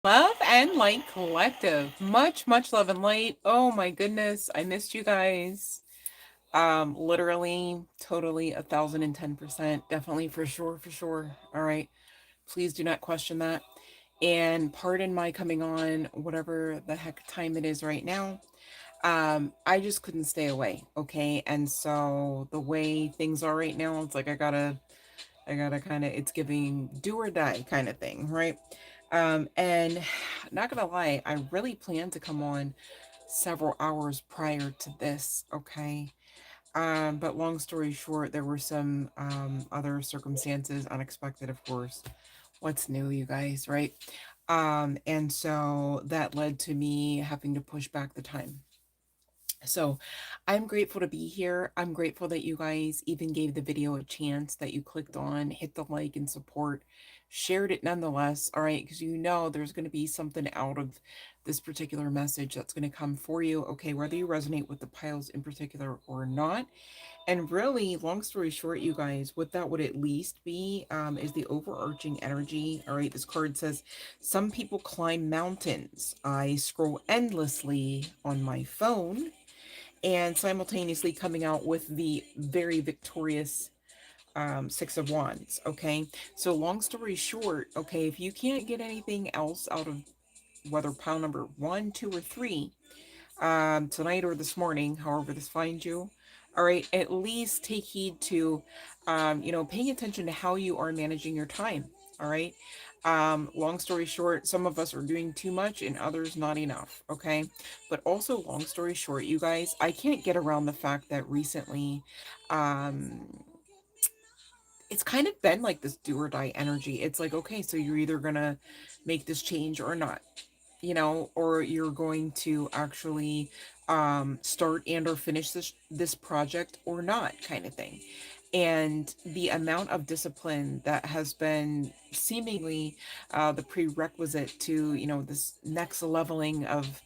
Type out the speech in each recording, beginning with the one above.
Love and light collective. Much love and light. Oh my goodness. I missed you guys. Literally, totally 1010%. Definitely for sure, for sure. All right. Please do not question that. And pardon my coming on whatever the heck time it is right now. I just couldn't stay away. Okay. And so the way things are right now, it's like I gotta kind of, it's giving do or die kind of thing, right? And not gonna lie, I really planned to come on several hours prior to this, okay? But long story short, there were some other circumstances, unexpected, of course. What's new, you guys, right? And so that led to me having to push back the time. So I'm grateful to be here. I'm grateful that you guys even gave the video a chance, that you clicked on, hit the like and support, shared it nonetheless. All right, because you know there's going to be something out of this particular message that's going to come for you. Okay, whether you resonate with the piles in particular or not. And really, long story short, you guys, what that would at least be is the overarching energy. All right, this card says, some people climb mountains. I scroll endlessly on my phone, and simultaneously coming out with the very victorious Six of Wands. Okay, so long story short, okay, if you can't get anything else out of whether pile number one, two, or three, tonight or this morning, however this finds you, all right, at least take heed to paying attention to how you are managing your time. All right. Long story short, some of us are doing too much and others not enough. Okay. But also, long story short, you guys, I can't get around the fact that recently, um, it's kind of been like this do or die energy. It's like, okay, so you're either gonna make this change or not, or you're going to actually start and or finish this project or not, kind of thing. And the amount of discipline that has been seemingly the prerequisite to this next leveling of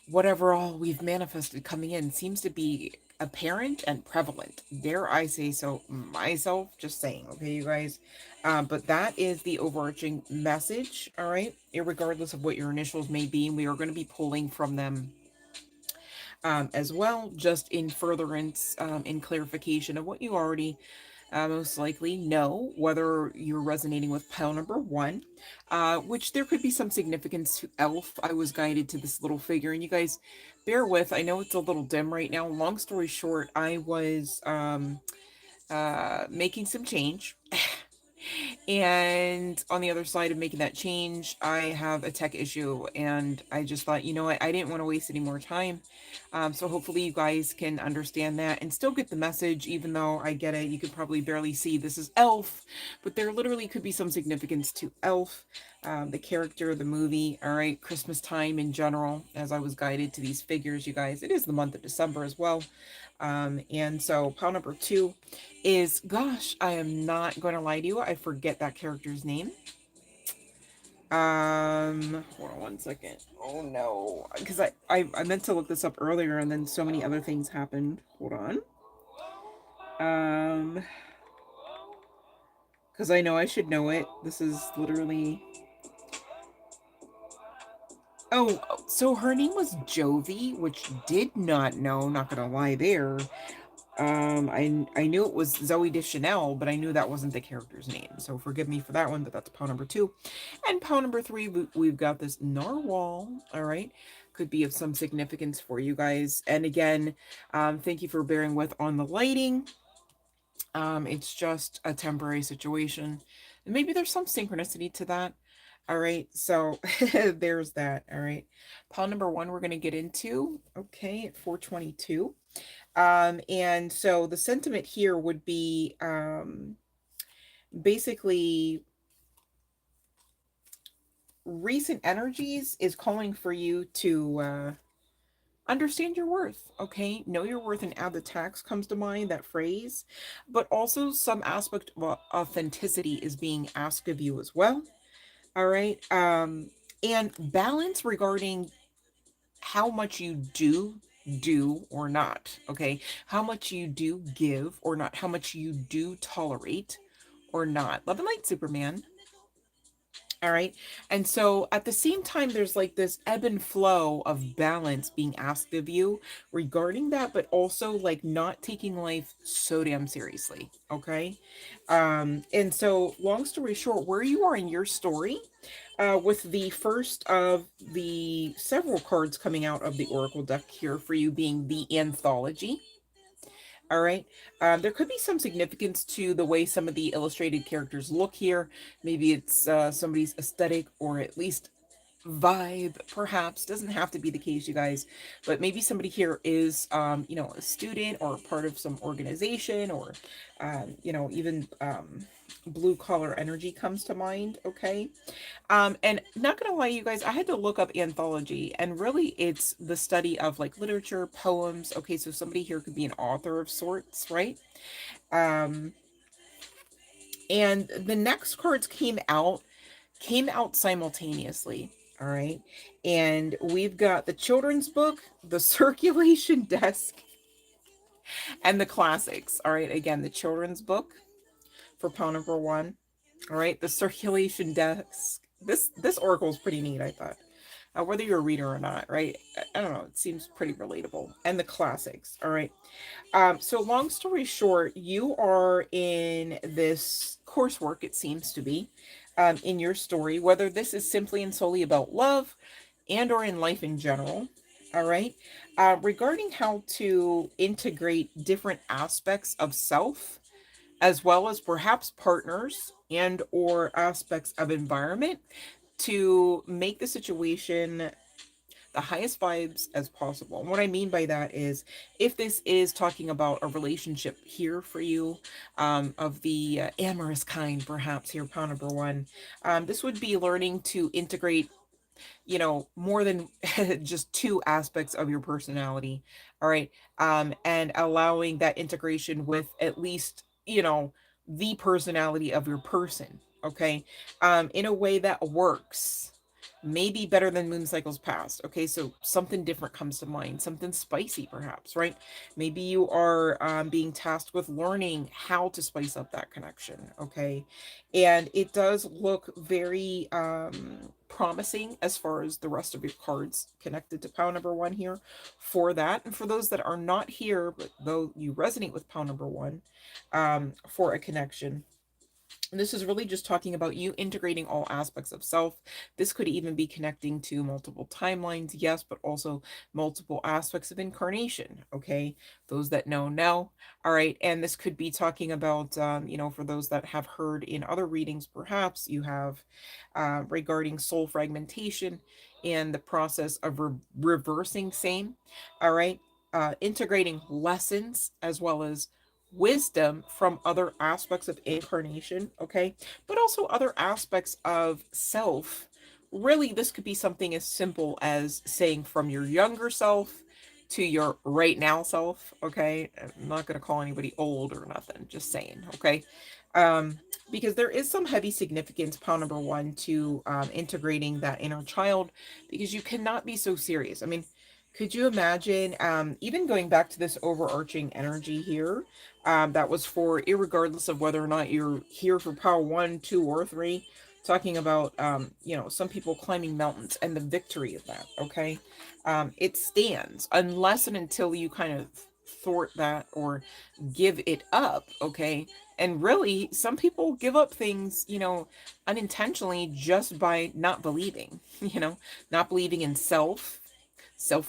whatever all we've manifested coming in seems to be apparent and prevalent. Dare I say so myself? Just saying, okay, you guys. But that is the overarching message, all right? Irregardless of what your initials may be, we are going to be pulling from them as well, just in furtherance, in clarification of what you already most likely know, whether you're resonating with pile number one, which there could be some significance to elf. I was guided to this little figure, and you guys bear with, I know it's a little dim right now. Long story short, I was making some change. And on the other side of making that change, I have a tech issue, and I just thought, you know what, I didn't want to waste any more time. So hopefully you guys can understand that and still get the message, even though I get it. You could probably barely see this is Elf, but there literally could be some significance to Elf, the character, the movie, all right, Christmas time in general, as I was guided to these figures, you guys. It is the month of December as well. And so pile number two is, gosh, I am not going to lie to you, I forget that character's name. Hold on one second. Oh no, because I meant to look this up earlier, and then so many other things happened. Hold on. Um, because I know I should know it. This is literally. Oh, so her name was Jovi, which did not know. Not gonna lie there. I knew it was Zoe Deschanel, but I knew that wasn't the character's name. So forgive me for that one, but that's pound number two. And pound number three, we've got this narwhal. All right, could be of some significance for you guys. And again, thank you for bearing with on the lighting. It's just a temporary situation, and maybe there's some synchronicity to that. All right, so there's that. All right, pile number one we're going to get into. Okay, at 422. And so the sentiment here would be basically recent energies is calling for you to understand your worth. Okay, know your worth and add the tax comes to mind, that phrase, but also some aspect of authenticity is being asked of you as well. All right, and balance regarding how much you do or not. Okay, how much you do give or not, how much you do tolerate or not. Love and light, Superman. All right. And so at the same time, there's like this ebb and flow of balance being asked of you regarding that, but also like not taking life so damn seriously. Okay. And so long story short, where you are in your story, with the first of the several cards coming out of the Oracle deck here for you being the anthology. All right. There could be some significance to the way some of the illustrated characters look here. Maybe it's somebody's aesthetic or at least vibe, perhaps. Doesn't have to be the case, you guys. But maybe somebody here is, a student or part of some organization or, even blue collar energy comes to mind. Okay. And not gonna lie, you guys, I had to look up anthology, and really it's the study of like literature, poems. Okay, so somebody here could be an author of sorts, right? Um, and the next cards came out simultaneously. All right. And we've got the children's book, the circulation desk, and the classics. All right. Again, the children's book for pile number one. All right. The circulation desk. This oracle is pretty neat, I thought. Whether you're a reader or not, right? I don't know. It seems pretty relatable. And the classics. All right. So long story short, you are in this coursework, it seems to be, in your story, whether this is simply and solely about love and or in life in general. All right. Regarding how to integrate different aspects of self, as well as perhaps partners and or aspects of environment to make the situation the highest vibes as possible. And what I mean by that is if this is talking about a relationship here for you, of the amorous kind, perhaps here, pile number one, this would be learning to integrate, more than just two aspects of your personality. All right. And allowing that integration with at least, the personality of your person. Okay. In a way that works. Maybe better than moon cycles past. Okay, so something different comes to mind, something spicy, perhaps, right? Maybe you are being tasked with learning how to spice up that connection. Okay, and it does look very promising as far as the rest of your cards connected to pile number one here for that. And for those that are not here, but though you resonate with pile number one, for a connection, and this is really just talking about you integrating all aspects of self. This could even be connecting to multiple timelines, yes, but also multiple aspects of incarnation. Okay, those that know. All right, and this could be talking about, for those that have heard in other readings, perhaps you have, regarding soul fragmentation and the process of reversing same. All right, integrating lessons as well as wisdom from other aspects of incarnation, okay, but also other aspects of self. Really, this could be something as simple as saying from your younger self to your right now self, okay. I'm not going to call anybody old or nothing, just saying, okay. Because there is some heavy significance, pile number one, to integrating that inner child, because you cannot be so serious. I mean, could you imagine, even going back to this overarching energy here, that was for irregardless of whether or not you're here for power one, two, or three, talking about, some people climbing mountains and the victory of that. Okay. It stands unless and until you kind of thwart that or give it up. Okay. And really, some people give up things, unintentionally just by not believing, not believing in self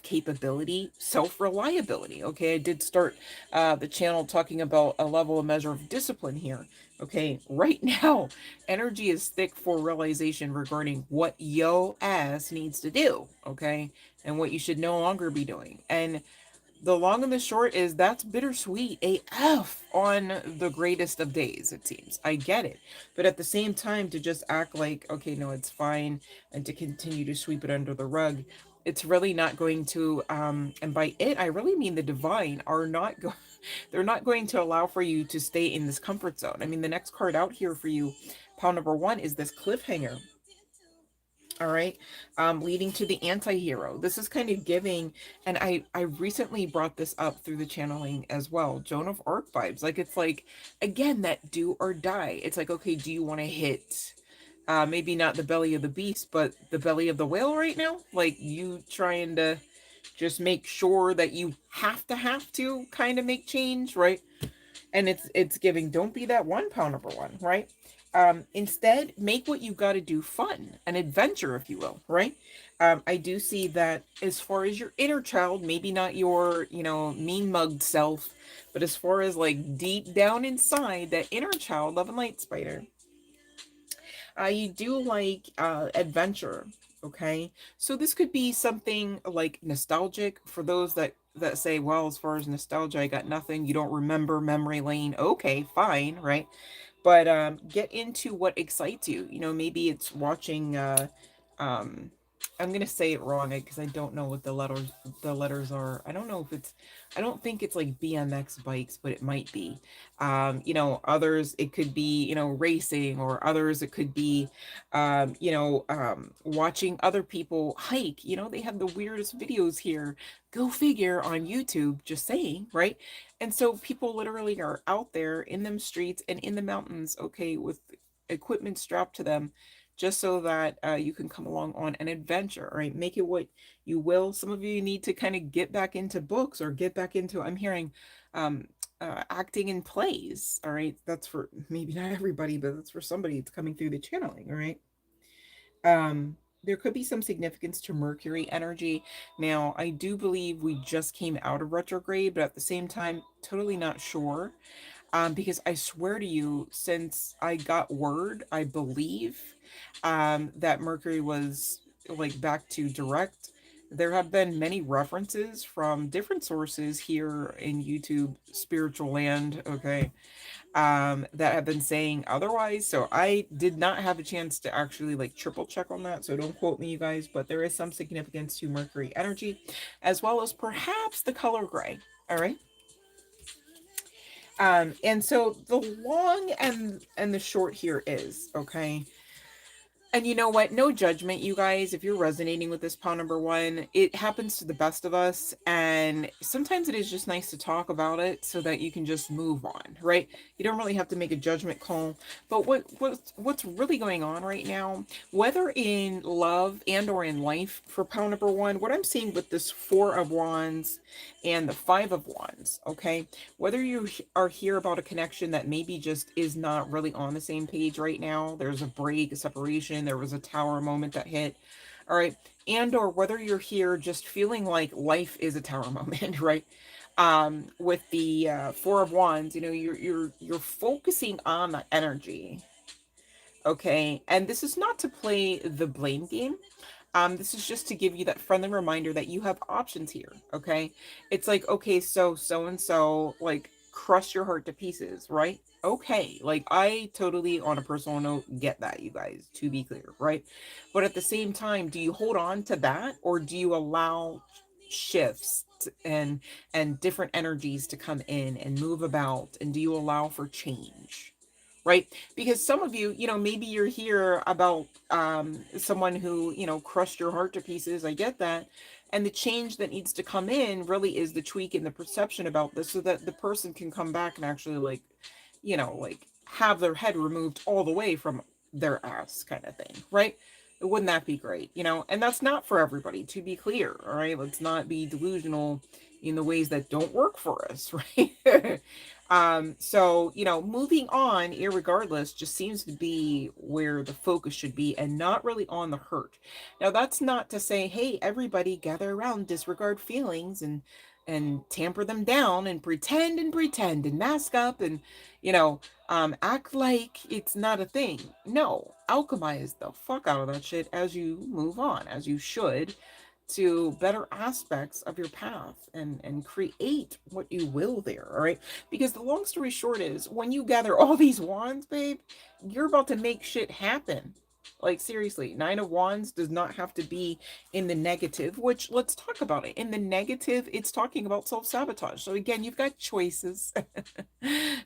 capability, self reliability. Okay, I did start the channel talking about a level, a measure of discipline here. Okay, right now, energy is thick for realization regarding what yo ass needs to do. Okay, and what you should no longer be doing. And the long and the short is that's bittersweet AF on the greatest of days, it seems. I get it. But at the same time, to just act like, okay, no, it's fine, and to continue to sweep it under the rug, it's really not going to, and by it, I really mean the divine, are not going, they're not going to allow for you to stay in this comfort zone. I mean, the next card out here for you, pile number one, is this cliffhanger. All right, leading to the anti-hero. This is kind of giving, and I recently brought this up through the channeling as well, Joan of Arc vibes. Like, it's like, again, that do or die. It's like, okay, do you want to hit Maybe not the belly of the beast, but the belly of the whale right now. Like you trying to just make sure that you have to kind of make change, right? And it's giving, don't be that 1 pound number one, right? Instead, make what you got to do fun, an adventure, if you will, right? I do see that as far as your inner child, maybe not your, mean mugged self, but as far as like deep down inside, that inner child, love and light spider, you do like adventure. Okay, so this could be something like nostalgic for those that say, well, as far as nostalgia, I got nothing. You don't remember memory lane. Okay, fine, right? But get into what excites you. Maybe it's watching um I'm gonna say it wrong because I don't know what the letters are. I don't think it's like BMX bikes, but it might be. Others it could be, racing, or others it could be watching other people hike. They have the weirdest videos here. Go figure, on YouTube, just saying, right? And so people literally are out there in them streets and in the mountains, okay, with equipment strapped to them, just so that you can come along on an adventure, right? Make it what you will. Some of you need to kind of get back into books, or get back into, I'm hearing, um, acting in plays, all right? That's for maybe not everybody, but that's for somebody. It's coming through the channeling, all right? There could be some significance to Mercury energy. Now, I do believe we just came out of retrograde, but at the same time, totally not sure. Because I swear to you, since I got word, I believe, that Mercury was like back to direct. There have been many references from different sources here in YouTube spiritual land, okay, that have been saying otherwise. So I did not have a chance to actually like triple check on that. So don't quote me, you guys, but there is some significance to Mercury energy, as well as perhaps the color gray. All right. And so the long and the short here is, okay, and you know what? No judgment, you guys. If you're resonating with this pound number one, it happens to the best of us. And sometimes it is just nice to talk about it so that you can just move on, right? You don't really have to make a judgment call. But what's really going on right now, whether in love and or in life for pound number one, what I'm seeing with this Four of Wands and the Five of Wands, okay? Whether you are here about a connection that maybe just is not really on the same page right now, there's a break, a separation, there was a tower moment that hit, all right, and or whether you're here just feeling like life is a tower moment, right? With the Four of Wands, you're focusing on the energy, okay? And this is not to play the blame game. This is just to give you that friendly reminder that you have options here, okay? It's like, okay, so and so, like, crush your heart to pieces, right? Okay, like, I totally, on a personal note, get that, you guys, to be clear, right? But at the same time, do you hold on to that, or do you allow shifts and different energies to come in and move about, and do you allow for change? Right, because some of you, maybe you're here about someone who, crushed your heart to pieces. I get that. And the change that needs to come in really is the tweak in the perception about this, so that the person can come back and actually, like, like, have their head removed all the way from their ass, kind of thing, right? Wouldn't that be great? And that's not for everybody, to be clear. All right, let's not be delusional in the ways that don't work for us, right? So, moving on, irregardless, just seems to be where the focus should be, and not really on the hurt. Now, that's not to say, hey, everybody gather around, disregard feelings, and tamper them down, and pretend and mask up, and act like it's not a thing. No, alchemize the fuck out of that shit as you move on, as you should, to better aspects of your path, and create what you will there. All right, because the long story short is, when you gather all these wands, babe, you're about to make shit happen. Like, seriously, Nine of Wands does not have to be in the negative, which, let's talk about it. In the negative, it's talking about self-sabotage. So again, you've got choices.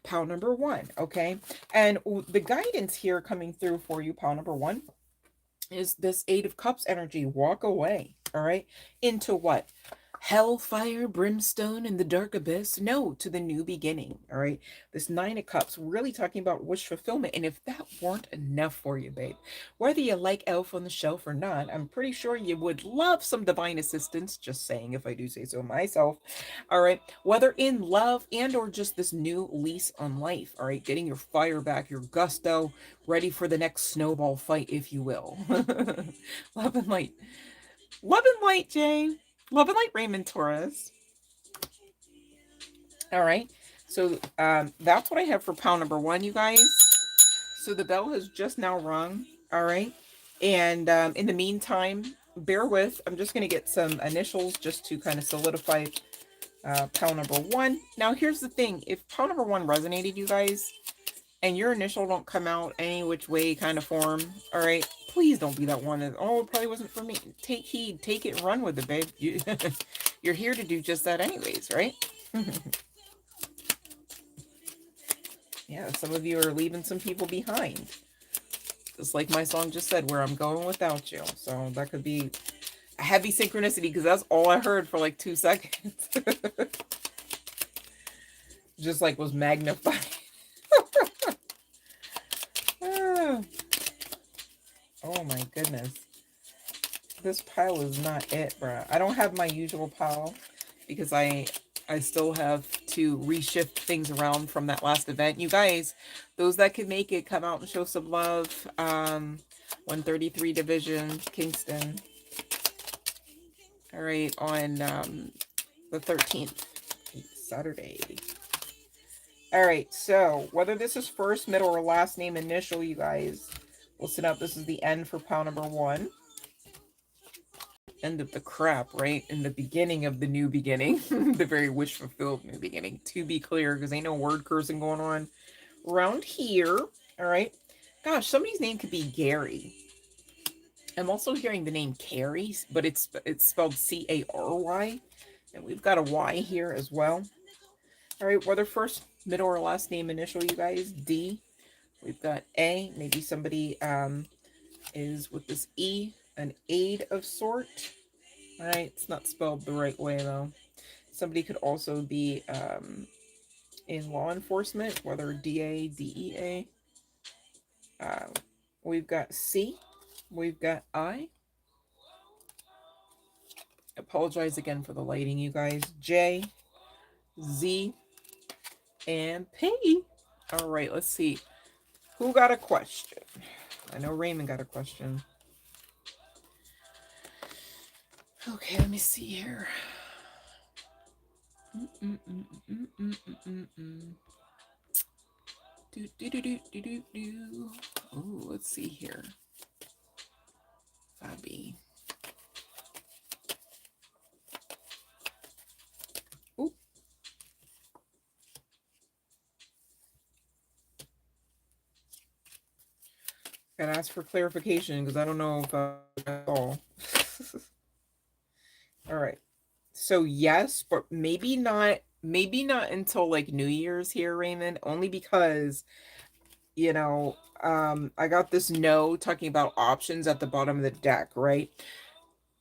Pound number one, okay? And the guidance here coming through for you, pound number one, is this Eight of Cups energy. Walk away, all right? Into what? hellfire, brimstone, and the dark abyss. No, to the new beginning. All right. This Nine of Cups, really talking about wish fulfillment. And if that weren't enough for you, babe, whether you like Elf on the Shelf or not, I'm pretty sure you would love some divine assistance. Just saying, if I do say so myself. All right. Whether in love and or just this new lease on life. All right. Getting your fire back, your gusto, ready for the next snowball fight, if you will. Love and light. Love and light, Jay. Love and light, Raymond Torres. All right. So that's what I have for pile number one, you guys. So the bell has just now rung. All right. And in the meantime, bear with. I'm just going to get some initials just to kind of solidify pile number one. Now, here's the thing. If pile number one resonated, you guys, and your initial don't come out any which way kind of form, all right, please don't be that one that, oh, it probably wasn't for me. Take heed, take it, and run with it, babe. You're here to do just that anyways, right? Yeah, some of you are leaving some people behind. Just like my song just said, where I'm going without you. So that could be a heavy synchronicity because that's all I heard for like 2 seconds. Just like was magnified. Oh my goodness. This pile is not it, bruh. I don't have my usual pile because I still have to reshift things around from that last event. You guys, those that can make it, come out and show some love. 133 Division, Kingston. All right, on the 13th, Saturday. All right, so whether this is first, middle, or last name initial, you guys, listen up. This is the end for pile number one. End of the crap, right? In the beginning of the new beginning. The very wish fulfilled new beginning. To be clear, because ain't no word cursing going on around here. All right. Gosh, somebody's name could be Gary. I'm also hearing the name Carrie, but it's spelled C-A-R-Y. And we've got a Y here as well. All right, whether first, middle, or last name initial, you guys. D. We've got A. Maybe somebody is with this E, an aid of sort. All right, it's not spelled the right way though. Somebody could also be in law enforcement, whether DA, DEA. We've got C. We've got I. Apologize again for the lighting, you guys. J, Z, and P. All right, let's see. Who got a question? I know Raymond got a question. Okay, let me see here. Oh, let's see here. Fabi. Oh. Gotta ask for clarification because I don't know if that's all. All right. So yes, but maybe not until like New Year's here, Raymond, only because, you know, I got this no talking about options at the bottom of the deck, right?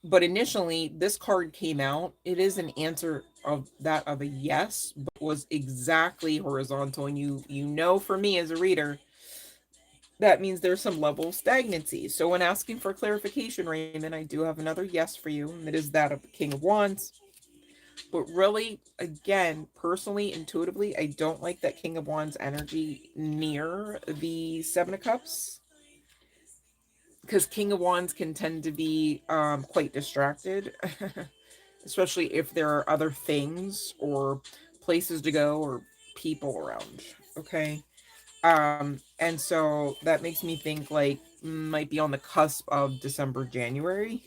But initially this card came out. It is an answer of a yes, but was exactly horizontal. And you know, for me as a reader, that means there's some level of stagnancy. So when asking for clarification, Raymond, I do have another yes for you, and it is that of the King of Wands. But really, again, personally, intuitively, I don't like that King of Wands energy near the Seven of Cups. Because King of Wands can tend to be quite distracted. Especially if there are other things or places to go or people around. Okay. And so that makes me think like might be on the cusp of December, January.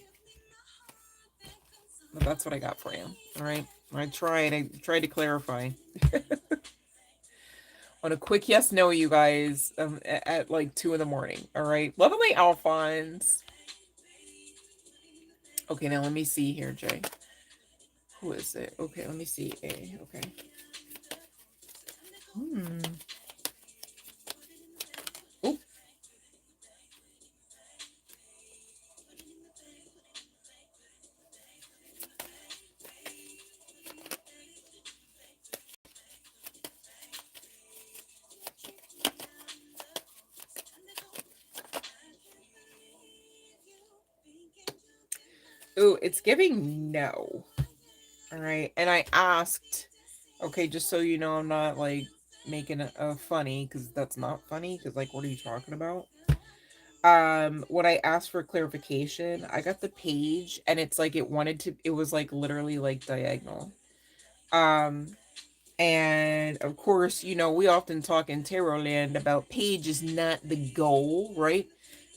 But that's what I got for you. All right. I tried to clarify. On a quick yes, no, you guys, at like 2 in the morning. All right. Lovely Alphonse. Okay, now let me see here, Jay. Who is it? Okay, let me see. A. Okay. Oh. Ooh, it's giving no. All right. And I asked, okay, just so you know, I'm not like making a funny, because that's not funny, because like, what are you talking about? When I asked for clarification, I got the page and it's like it was like literally like diagonal. Um, and of course, you know, we often talk in tarot land about page is not the goal, right?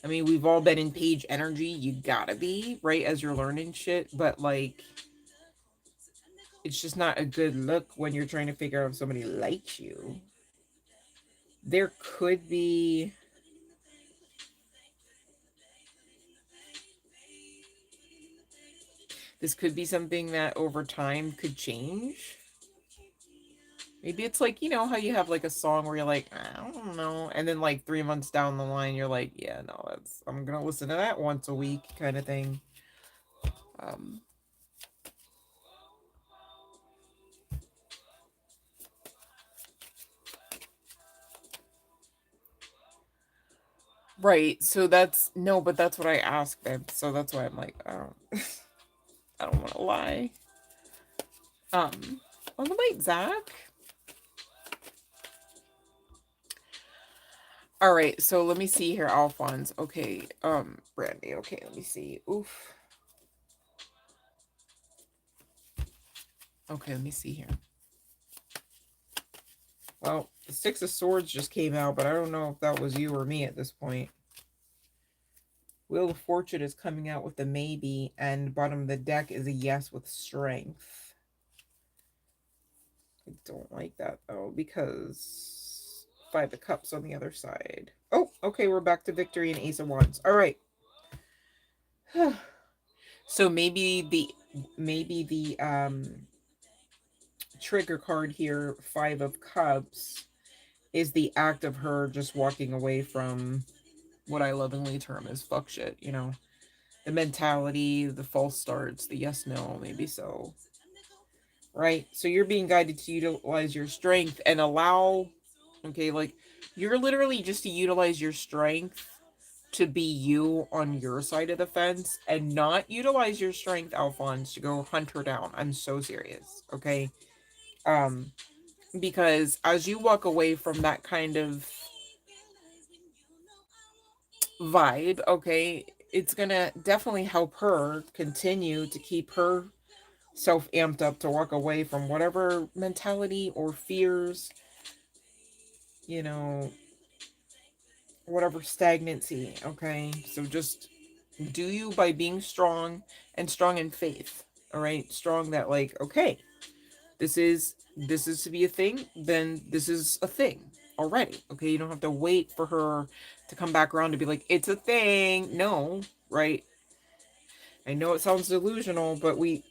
I mean, we've all been in page energy. You gotta be, right, as you're learning shit, but like, it's just not a good look when you're trying to figure out if somebody likes you. There could be. This could be something that over time could change. Maybe it's like, you know, how you have like a song where you're like, I don't know. And then like 3 months down the line, you're like, yeah, no, I'm going to listen to that once a week kind of thing. Um, right. So but that's what I asked them. So that's why I'm like, I don't want to lie. On the wait, Zach. All right, so let me see here, Alphonse. Okay, Brandy. Okay, let me see. Oof. Okay, let me see here. Well, the Six of Swords just came out, but I don't know if that was you or me at this point. Wheel of Fortune is coming out with a maybe, and bottom of the deck is a yes with strength. I don't like that, though, because Five of Cups on the other side. Oh, okay, we're back to victory and Ace of Wands. All right. So maybe the trigger card here, Five of Cups, is the act of her just walking away from what I lovingly term as fuck shit, you know? The mentality, the false starts, the yes, no, maybe so. Right? So you're being guided to utilize your strength and allow, okay, like, you're literally just to utilize your strength to be you on your side of the fence and not utilize your strength, Alphonse, to go hunt her down. I'm so serious, okay? Because as you walk away from that kind of vibe, okay, it's gonna definitely help her continue to keep her self amped up to walk away from whatever mentality or fears, you know, whatever stagnancy, okay? So just do you by being strong and strong in faith, all right? Strong that like, okay, this is to be a thing, then this is a thing already. Okay, you don't have to wait for her to come back around to be like, it's a thing. No, right? I know it sounds delusional, but look,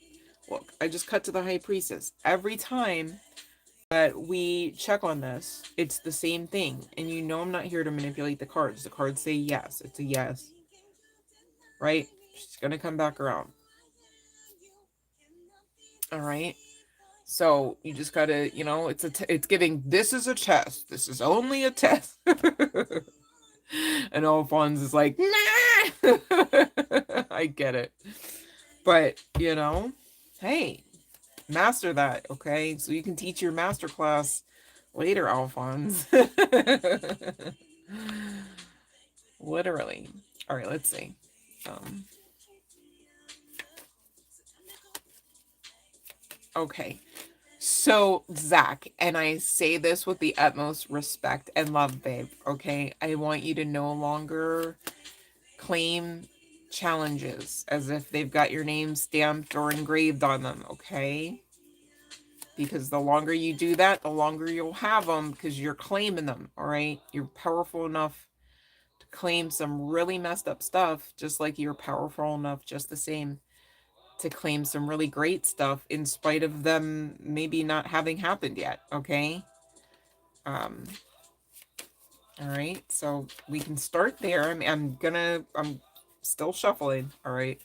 I just cut to the high priestess. Every time that we check on this, it's the same thing. And you know I'm not here to manipulate the cards. The cards say yes. It's a yes. Right? She's gonna come back around. All right. So you just gotta, you know, it's giving, this is a test. This is only a test. And Alphonse is like, nah. I get it. But, you know, hey, master that, okay? So you can teach your master class later, Alphonse. Literally. All right, let's see. Okay. So, Zach, and I say this with the utmost respect and love, babe, okay? I want you to no longer claim challenges as if they've got your name stamped or engraved on them, okay? Because the longer you do that, the longer you'll have them because you're claiming them, all right? You're powerful enough to claim some really messed up stuff, just like you're powerful enough, just the same, to claim some really great stuff in spite of them maybe not having happened yet, okay? All right, so we can start there. I'm still shuffling, all right?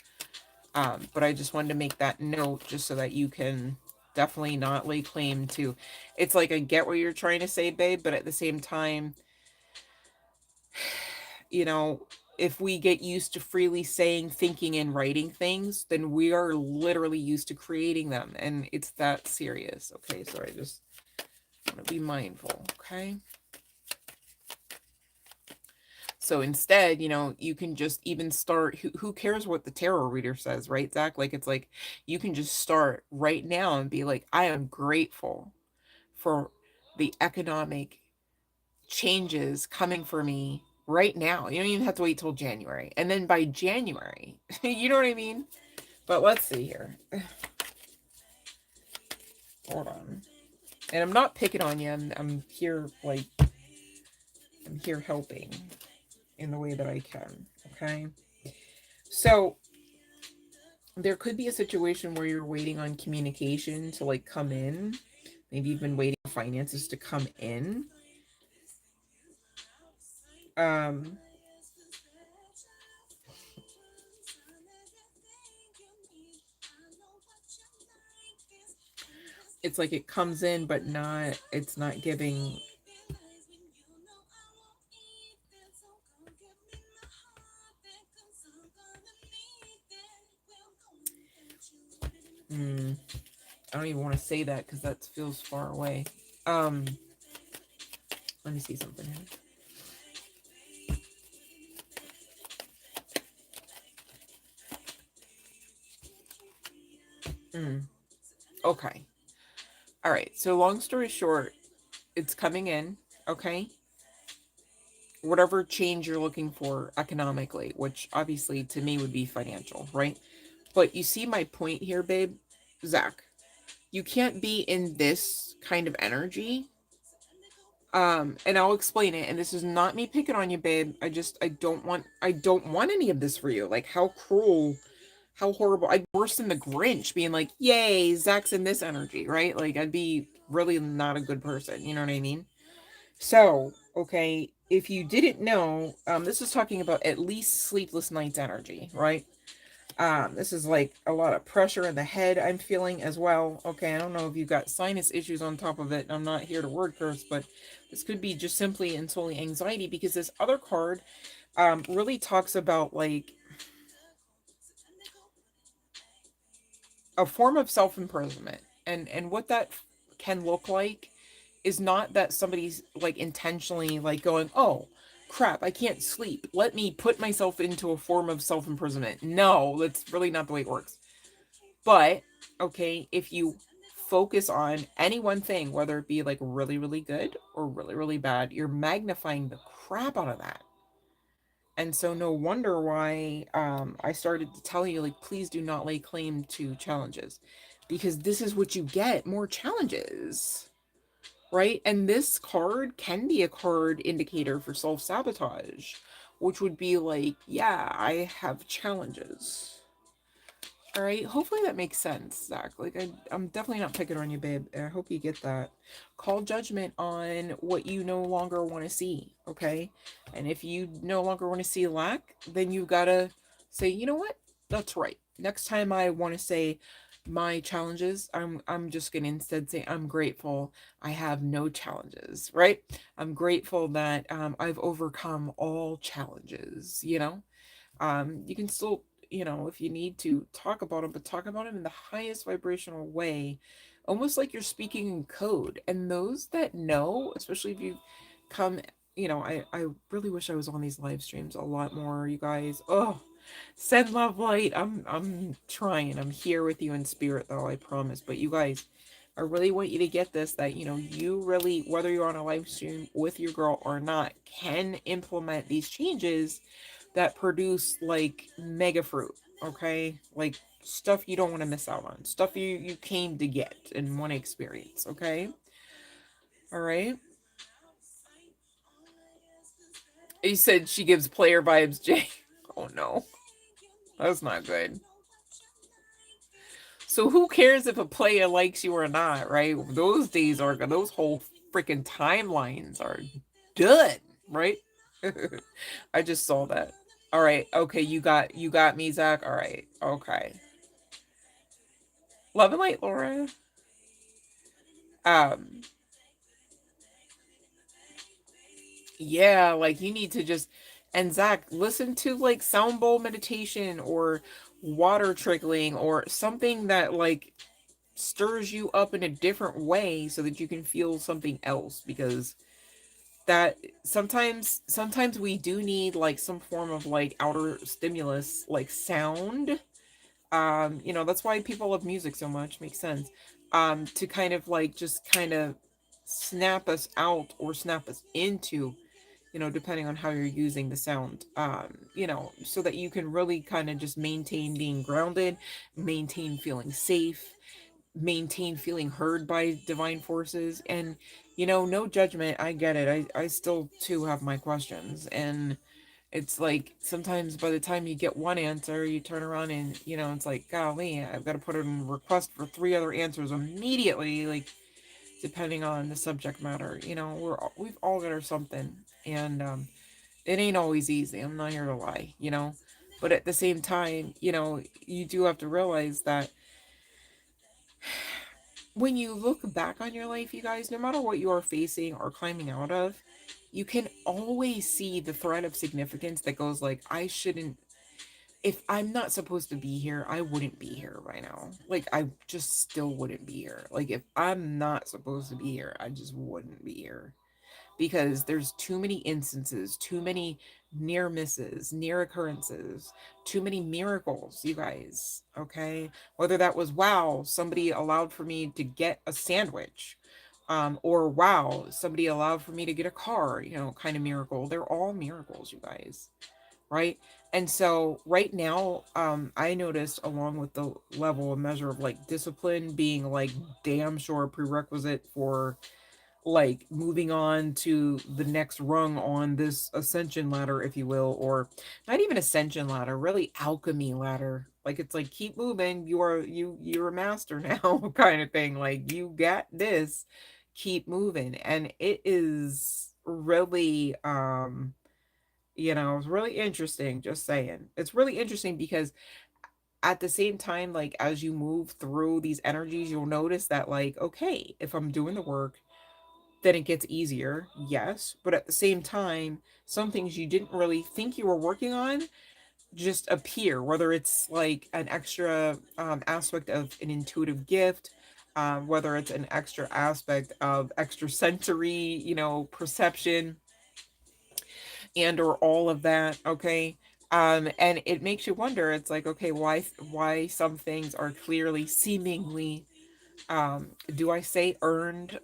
But I just wanted to make that note just so that you can definitely not lay claim to. It's like, I get what you're trying to say, babe, but at the same time, you know, if we get used to freely saying, thinking, and writing things, then we are literally used to creating them. And it's that serious. Okay, so I just want to be mindful. Okay. So instead, you know, you can just even start, who cares what the tarot reader says, right, Zach? Like, it's like, you can just start right now and be like, I am grateful for the economic changes coming for me right now. You don't even have to wait till January. And then by January, you know what I mean? But let's see here. Hold on. And I'm not picking on you. I'm here, like, I'm here helping in the way that I can. Okay. So there could be a situation where you're waiting on communication to like come in. Maybe you've been waiting for finances to come in. It's like it comes in, but not, it's not giving. I don't even want to say that because that feels far away. Let me see something here. Okay. All right. So long story short, it's coming in. Okay. Whatever change you're looking for economically, which obviously to me would be financial, right? But you see my point here, babe? Zach, you can't be in this kind of energy. And I'll explain it. And this is not me picking on you, babe. I don't want any of this for you. Like, how cruel, how horrible. I'd be worse than the Grinch being like, yay, Zach's in this energy, right? Like, I'd be really not a good person. You know what I mean? So, okay, if you didn't know, this is talking about at least sleepless nights energy, right? This is like a lot of pressure in the head I'm feeling as well. Okay, I don't know if you've got sinus issues on top of it. I'm not here to word curse, but this could be just simply and solely anxiety, because this other card really talks about like a form of self-imprisonment. And what that can look like is not that somebody's like intentionally like going, oh crap, I can't sleep, let me put myself into a form of self-imprisonment. No, that's really not the way it works. But okay, if you focus on any one thing, whether it be like really really good or really really bad, you're magnifying the crap out of that. And so no wonder why I started to tell you, like, please do not lay claim to challenges, because this is what you get, more challenges, right? And this card can be a card indicator for self-sabotage, which would be like, yeah, I have challenges. All right, hopefully that makes sense, Zach. Like, I'm definitely not picking on you, babe. I hope you get that. Call judgment on what you no longer want to see, okay? And if you no longer want to see lack, then you gotta say, you know what? That's right. Next time I want to say my challenges, I'm just gonna instead say I'm grateful I have no challenges, right? I'm grateful that I've overcome all challenges, you know? You can still, you know, if you need to talk about them, but talk about them in the highest vibrational way, almost like you're speaking in code. And those that know, especially if you come, you know, I really wish I was on these live streams a lot more, you guys. Oh, send love light. I'm trying. I'm here with you in spirit though, I promise. But you guys, I really want you to get this, that, you know, you really, whether you're on a live stream with your girl or not, can implement these changes that produce like mega fruit. Okay, like stuff you don't want to miss out on, stuff you came to get and want to experience. Okay, all right. He said she gives player vibes, Jay. Oh no, that's not good. So who cares if a player likes you or not, right? Those days are, those whole freaking timelines are done, right? I just saw that. All right, okay, you got me, Zach. All right, okay. Love and light, Laura. Um, yeah, like you need to just And Zach, listen to like sound bowl meditation or water trickling or something that like stirs you up in a different way so that you can feel something else, because that sometimes we do need like some form of like outer stimulus, like sound. You know, that's why people love music so much. Makes sense. To kind of like just kind of snap us out or snap us into, you know, depending on how you're using the sound, you know, so that you can really kind of just maintain being grounded, maintain feeling safe, maintain feeling heard by divine forces. And, you know, no judgment. I get it. I still too have my questions. And it's like sometimes by the time you get one answer, you turn around and, you know, it's like, golly, I've got to put in a request for 3 other answers immediately. Like, depending on the subject matter, you know, we've all got our something. And it ain't always easy. I'm not here to lie, you know. But at the same time, you know, you do have to realize that when you look back on your life, you guys, no matter what you are facing or climbing out of, you can always see the thread of significance that goes like, I shouldn't, if I'm not supposed to be here, I wouldn't be here right now. Like, I just still wouldn't be here. Like, if I'm not supposed to be here, I just wouldn't be here, because there's too many instances, too many near misses, near occurrences, too many miracles, you guys. Okay. Whether that was, wow, somebody allowed for me to get a sandwich, or wow, somebody allowed for me to get a car, you know, kind of miracle. They're all miracles, you guys. Right. And so right now, I noticed, along with the level of measure of like discipline being like damn sure prerequisite for like moving on to the next rung on this ascension ladder, if you will, or not even ascension ladder, really alchemy ladder. Like, it's like, keep moving, you're a master now, kind of thing. Like, you got this, keep moving. And it is really you know, it's really interesting, just saying. It's really interesting because at the same time, like, as you move through these energies, you'll notice that, like, okay, if I'm doing the work, then it gets easier, yes. But at the same time, some things you didn't really think you were working on just appear, whether it's like an extra aspect of an intuitive gift, whether it's an extra aspect of extrasensory, you know, perception, and or all of that, okay. And it makes you wonder, it's like, okay, why some things are clearly seemingly, do I say earned?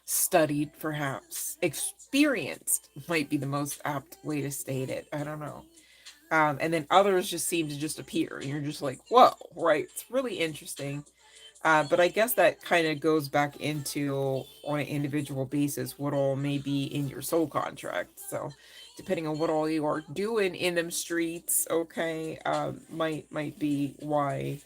Studied, perhaps. Experienced might be the most apt way to state it. I don't know. And then others just seem to just appear. And you're just like, whoa, right? It's really interesting. But I guess that kind of goes back into, on an individual basis, what all may be in your soul contract. So, depending on what all you are doing in them streets, okay, might be why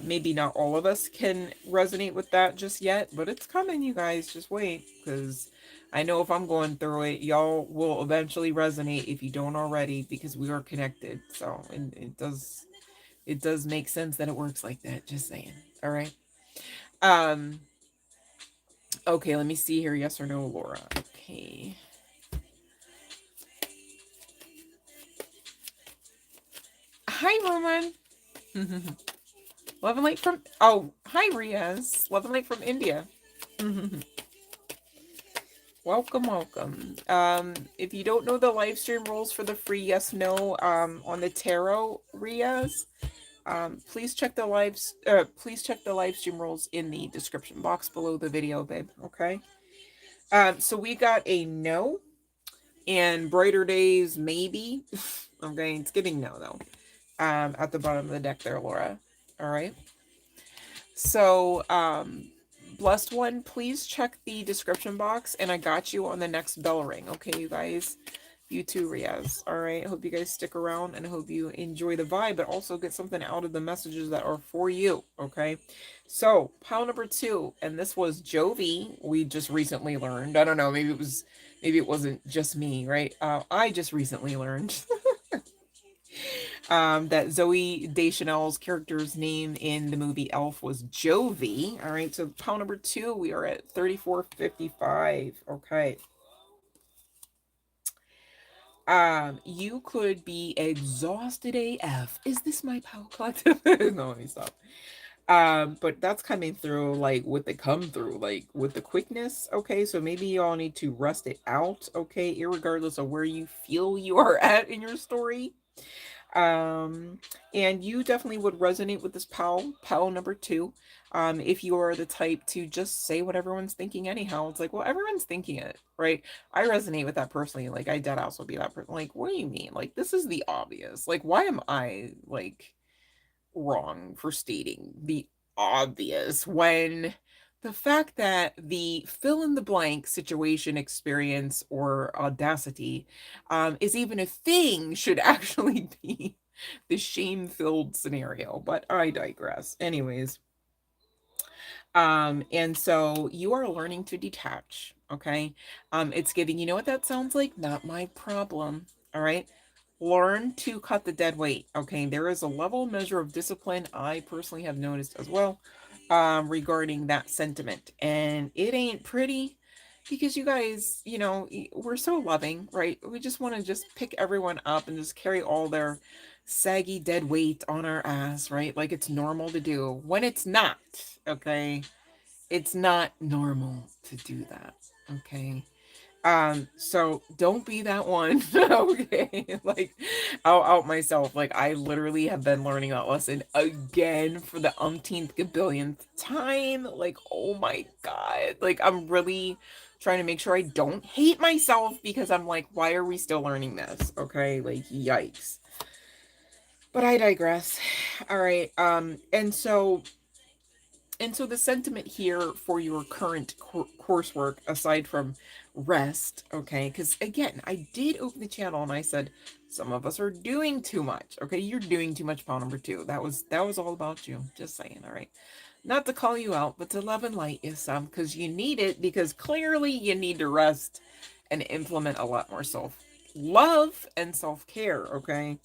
maybe not all of us can resonate with that just yet. But it's coming, you guys. Just wait, because I know if I'm going through it, y'all will eventually resonate if you don't already, because we are connected. So, and it does make sense that it works like that. Just saying. All right. Um, okay, let me see here. Yes or no, Laura. Okay. Hi, Roman. Love and light from, oh, hi, Riaz. Love and light from India. Welcome, welcome. If you don't know the live stream rules for the free yes no on the tarot, Riaz, please check the live stream rules in the description box below the video, babe. Okay. So we got a no, and brighter days maybe. Okay, it's getting no though. At the bottom of the deck there, Laura. All right. So, blessed one, please check the description box, and I got you on the next bell ring. Okay, you guys. You too, Riaz. All right. Hope you guys stick around, and I hope you enjoy the vibe, but also get something out of the messages that are for you. Okay. So, pile number 2, and this was Jovi. We just recently learned. I don't know. Maybe it wasn't just me, right? I just recently learned that Zoe Deschanel's character's name in the movie Elf was Jovi. All right, so pile number 2, we are at 3455. Okay. You could be exhausted AF. Is this my power collective? No, let me stop. But that's coming through like with the come through, like with the quickness. Okay, so maybe you all need to rest it out. Okay, irregardless of where you feel you are at in your story. Um, and you definitely would resonate with this pal number two. If you are the type to just say what everyone's thinking anyhow, it's like, well, everyone's thinking it, right? I resonate with that personally. Like, I dead ass will be that person. Like, what do you mean? Like, this is the obvious. Like, why am I like wrong for stating the obvious when the fact that the fill in the blank situation, experience, or audacity is even a thing should actually be the shame filled scenario. But I digress. Anyways, and so you are learning to detach, okay? It's giving, you know what that sounds like? Not my problem. All right. Learn to cut the dead weight. Okay. There is a level measure of discipline I personally have noticed as well, regarding that sentiment. And it ain't pretty because you guys, we're so loving, right? We just want to just pick everyone up and just carry all their saggy dead weight on our ass, right? Like it's normal to do when it's not, okay? It's not normal to do that, okay? So don't be that one. Okay. Like I'll out myself. Like I literally have been learning that lesson again for the umpteenth billionth time. Like, oh my God. Like I'm really trying to make sure I don't hate myself because I'm like, why are we still learning this? Okay, like yikes. But I digress. All right. And so the sentiment here for your current coursework, aside from rest, okay, because again, I did open the channel and I said some of us are doing too much. Okay, you're doing too much, pal number two. That was all about you. Just saying. All right, not to call you out, but to love and light you some because you need it. Because clearly you need to rest and implement a lot more self love and self care. Okay,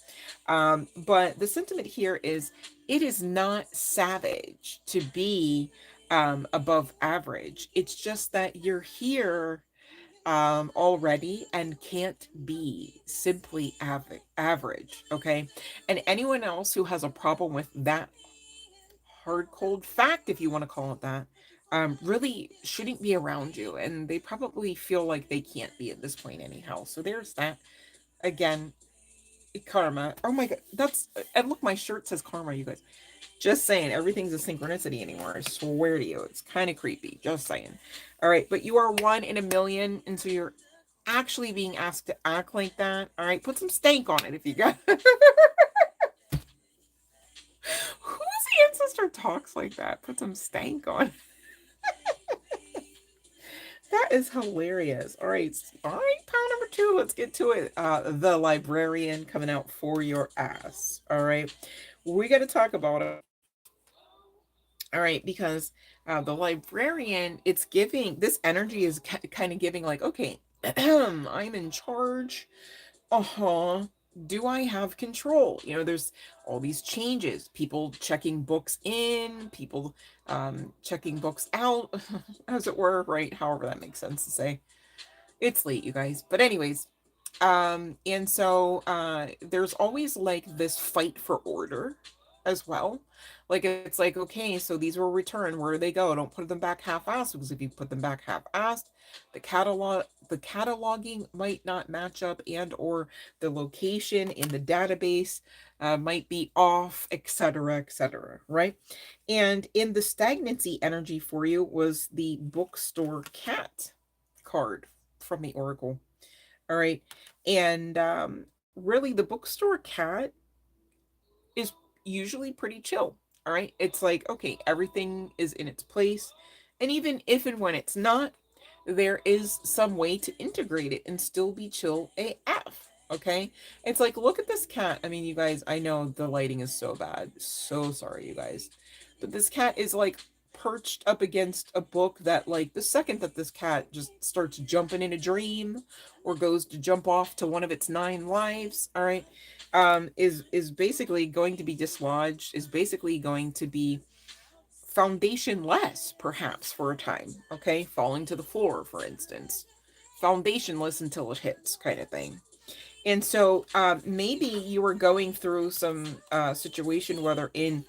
but the sentiment here is it is not savage to be above average. It's just that you're here already and can't be simply average. Okay. And anyone else who has a problem with that hard, cold fact, if you want to call it that, really shouldn't be around you. And they probably feel like they can't be at this point, anyhow. So there's that. Again, karma. Oh my God. And look, my shirt says karma, you guys. Just saying, everything's a synchronicity anymore. I swear to you, it's kind of creepy. Just saying. All right, but you are one in a million, and so you're actually being asked to act like that. All right, put some stank on it if you got. Whose ancestor talks like that? Put some stank on it. That is hilarious. All right, pound number two. Let's get to it. The librarian coming out for your ass. All right, we got to talk about it. All right, because the librarian, it's giving this energy is kind of giving like, okay, I'm in charge. Uh-huh. Do I have control? There's all these changes, people checking books in, people checking books out, as it were, right? However that makes sense to say. It's late, you guys. But anyways, and so there's always like this fight for order as well. Like it's like, okay, so these will return. Where do they go? Don't put them back half-assed, because if you put them back half-assed, the cataloging might not match up, and or the location in the database might be off, etc., etc., right? And in the stagnancy energy for you was the bookstore cat card from the oracle. All right. And really, the bookstore cat is usually pretty chill. All right. It's like, okay, everything is in its place. And even if and when it's not, there is some way to integrate it and still be chill AF. Okay. It's like, look at this cat. I mean, you guys, I know the lighting is so bad. So sorry, you guys. But this cat is like perched up against a book that, like, the second that this cat just starts jumping in a dream or goes to jump off to one of its nine lives, all right, is basically going to be dislodged, is basically going to be foundationless, perhaps for a time, okay, falling to the floor, for instance, foundationless until it hits, kind of thing. And so maybe you were going through some situation, whether in,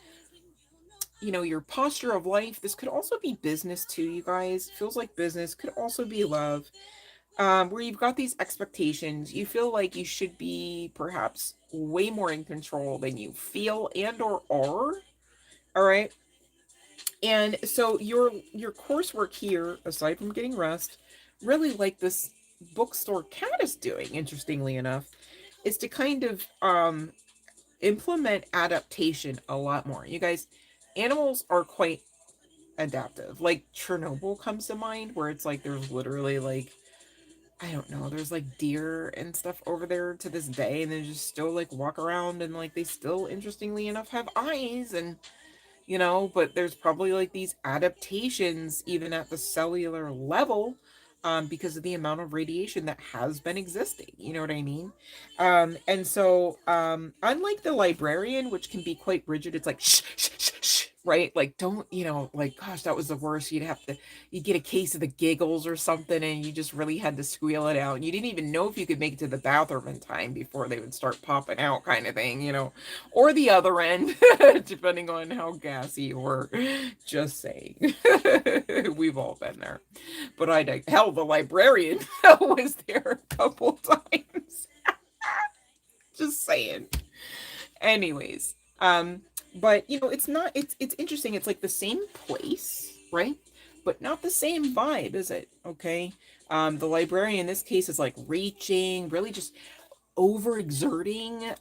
you know, your posture of life. This could also be business too, you guys. Feels like business. Could also be love. Where you've got these expectations. You feel like you should be perhaps way more in control than you feel and or are. All right. And so your coursework here, aside from getting rest, really like this bookstore cat is doing, interestingly enough, is to kind of implement adaptation a lot more. You guys, animals are quite adaptive. Like Chernobyl comes to mind, where it's like there's literally like, I don't know, there's like deer and stuff over there to this day, and they just still like walk around, and like they still, interestingly enough, have eyes, and you know, but there's probably like these adaptations even at the cellular level, because of the amount of radiation that has been existing, you know what I mean? And so unlike the librarian, which can be quite rigid, it's like shh, shh, shh, shh, right? Like, don't, you know, like, gosh, that was the worst. You get a case of the giggles or something, and you just really had to squeal it out, and you didn't even know if you could make it to the bathroom in time before they would start popping out, kind of thing, you know, or the other end, depending on how gassy you were. Just saying. We've all been there. But hell, the librarian was there a couple times. Just saying. Anyways, but you know, it's interesting. It's like the same place, right? But not the same vibe, is it? Okay. The librarian in this case is like reaching, really just overexerting,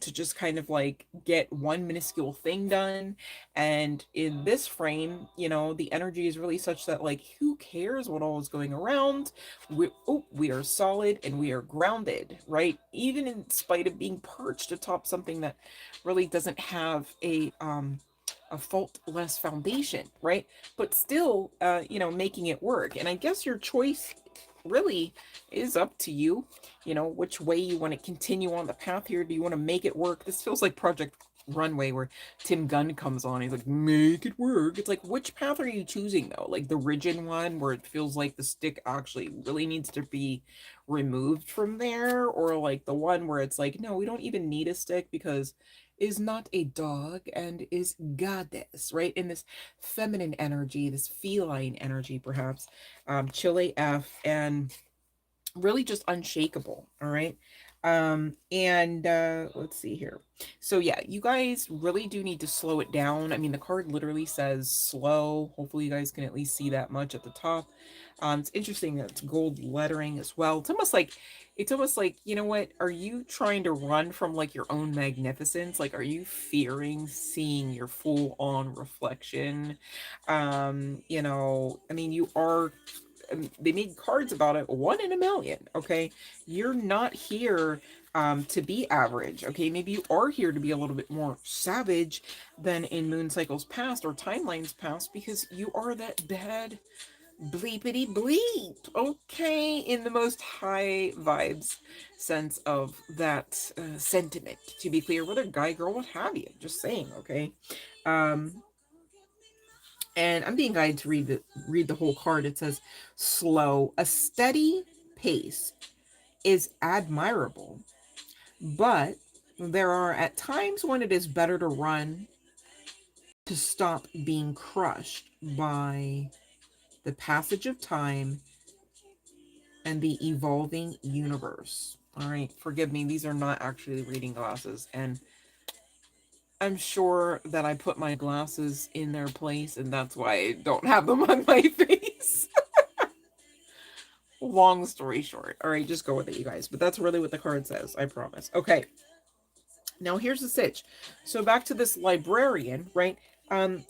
to just kind of like get one minuscule thing done. And in this frame, you know, the energy is really such that like, who cares what all is going around? We are solid and we are grounded, right? Even in spite of being perched atop something that really doesn't have a faultless foundation, right? But still, you know, making it work. And I guess your choice really is up to you, you know, which way you want to continue on the path here. Do you want to make it work? This feels like Project Runway, where Tim Gunn comes on. He's like, make it work. It's like, which path are you choosing though? Like the rigid one, where it feels like the stick actually really needs to be removed from there, or like the one where it's like, no, we don't even need a stick because is not a dog and is goddess, right? In this feminine energy, this feline energy, perhaps, Chile F, and really just unshakable. All right. And let's see here. So yeah, you guys really do need to slow it down. I mean, the card literally says slow. Hopefully you guys can at least see that much at the top. It's interesting that it's gold lettering as well. It's almost like, you know what, are you trying to run from like your own magnificence? Like, are you fearing seeing your full on reflection? You know, I mean, you are, they made cards about it, 1 in a million. Okay, you're not here to be average. Okay, maybe you are here to be a little bit more savage than in moon cycles past or timelines past, because you are that bad bleepity bleep. Okay, in the most high vibes sense of that sentiment, to be clear, whether guy, girl, what have you, just saying. Okay. um and I'm being guided to read the whole card. It says, slow, a steady pace is admirable, but there are at times when it is better to run, to stop being crushed by the passage of time and the evolving universe. All right, forgive me, these are not actually reading glasses, and I'm sure that I put my glasses in their place, and that's why I don't have them on my face. Long story short. All right, just go with it, you guys. But that's really what the card says, I promise. Okay. Now here's the sitch. So back to this librarian, right?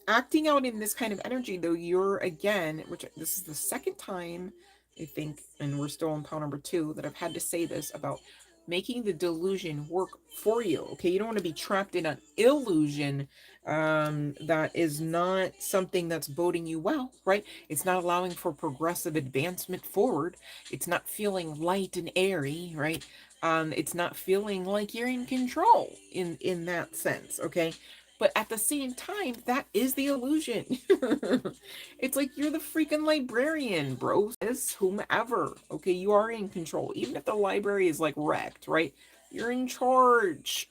Acting out in this kind of energy, though, you're again, which this is the second time, I think, and we're still on pile number 2, that I've had to say this about making the delusion work for you. Okay, you don't want to be trapped in an illusion that is not something that's boding you well, right? It's not allowing for progressive advancement forward. It's not feeling light and airy, right? It's not feeling like you're in control in that sense. Okay, But at the same time, that is the illusion. It's like you're the freaking librarian, bro. Sis, whomever. Okay, you are in control. Even if the library is like wrecked, right? You're in charge.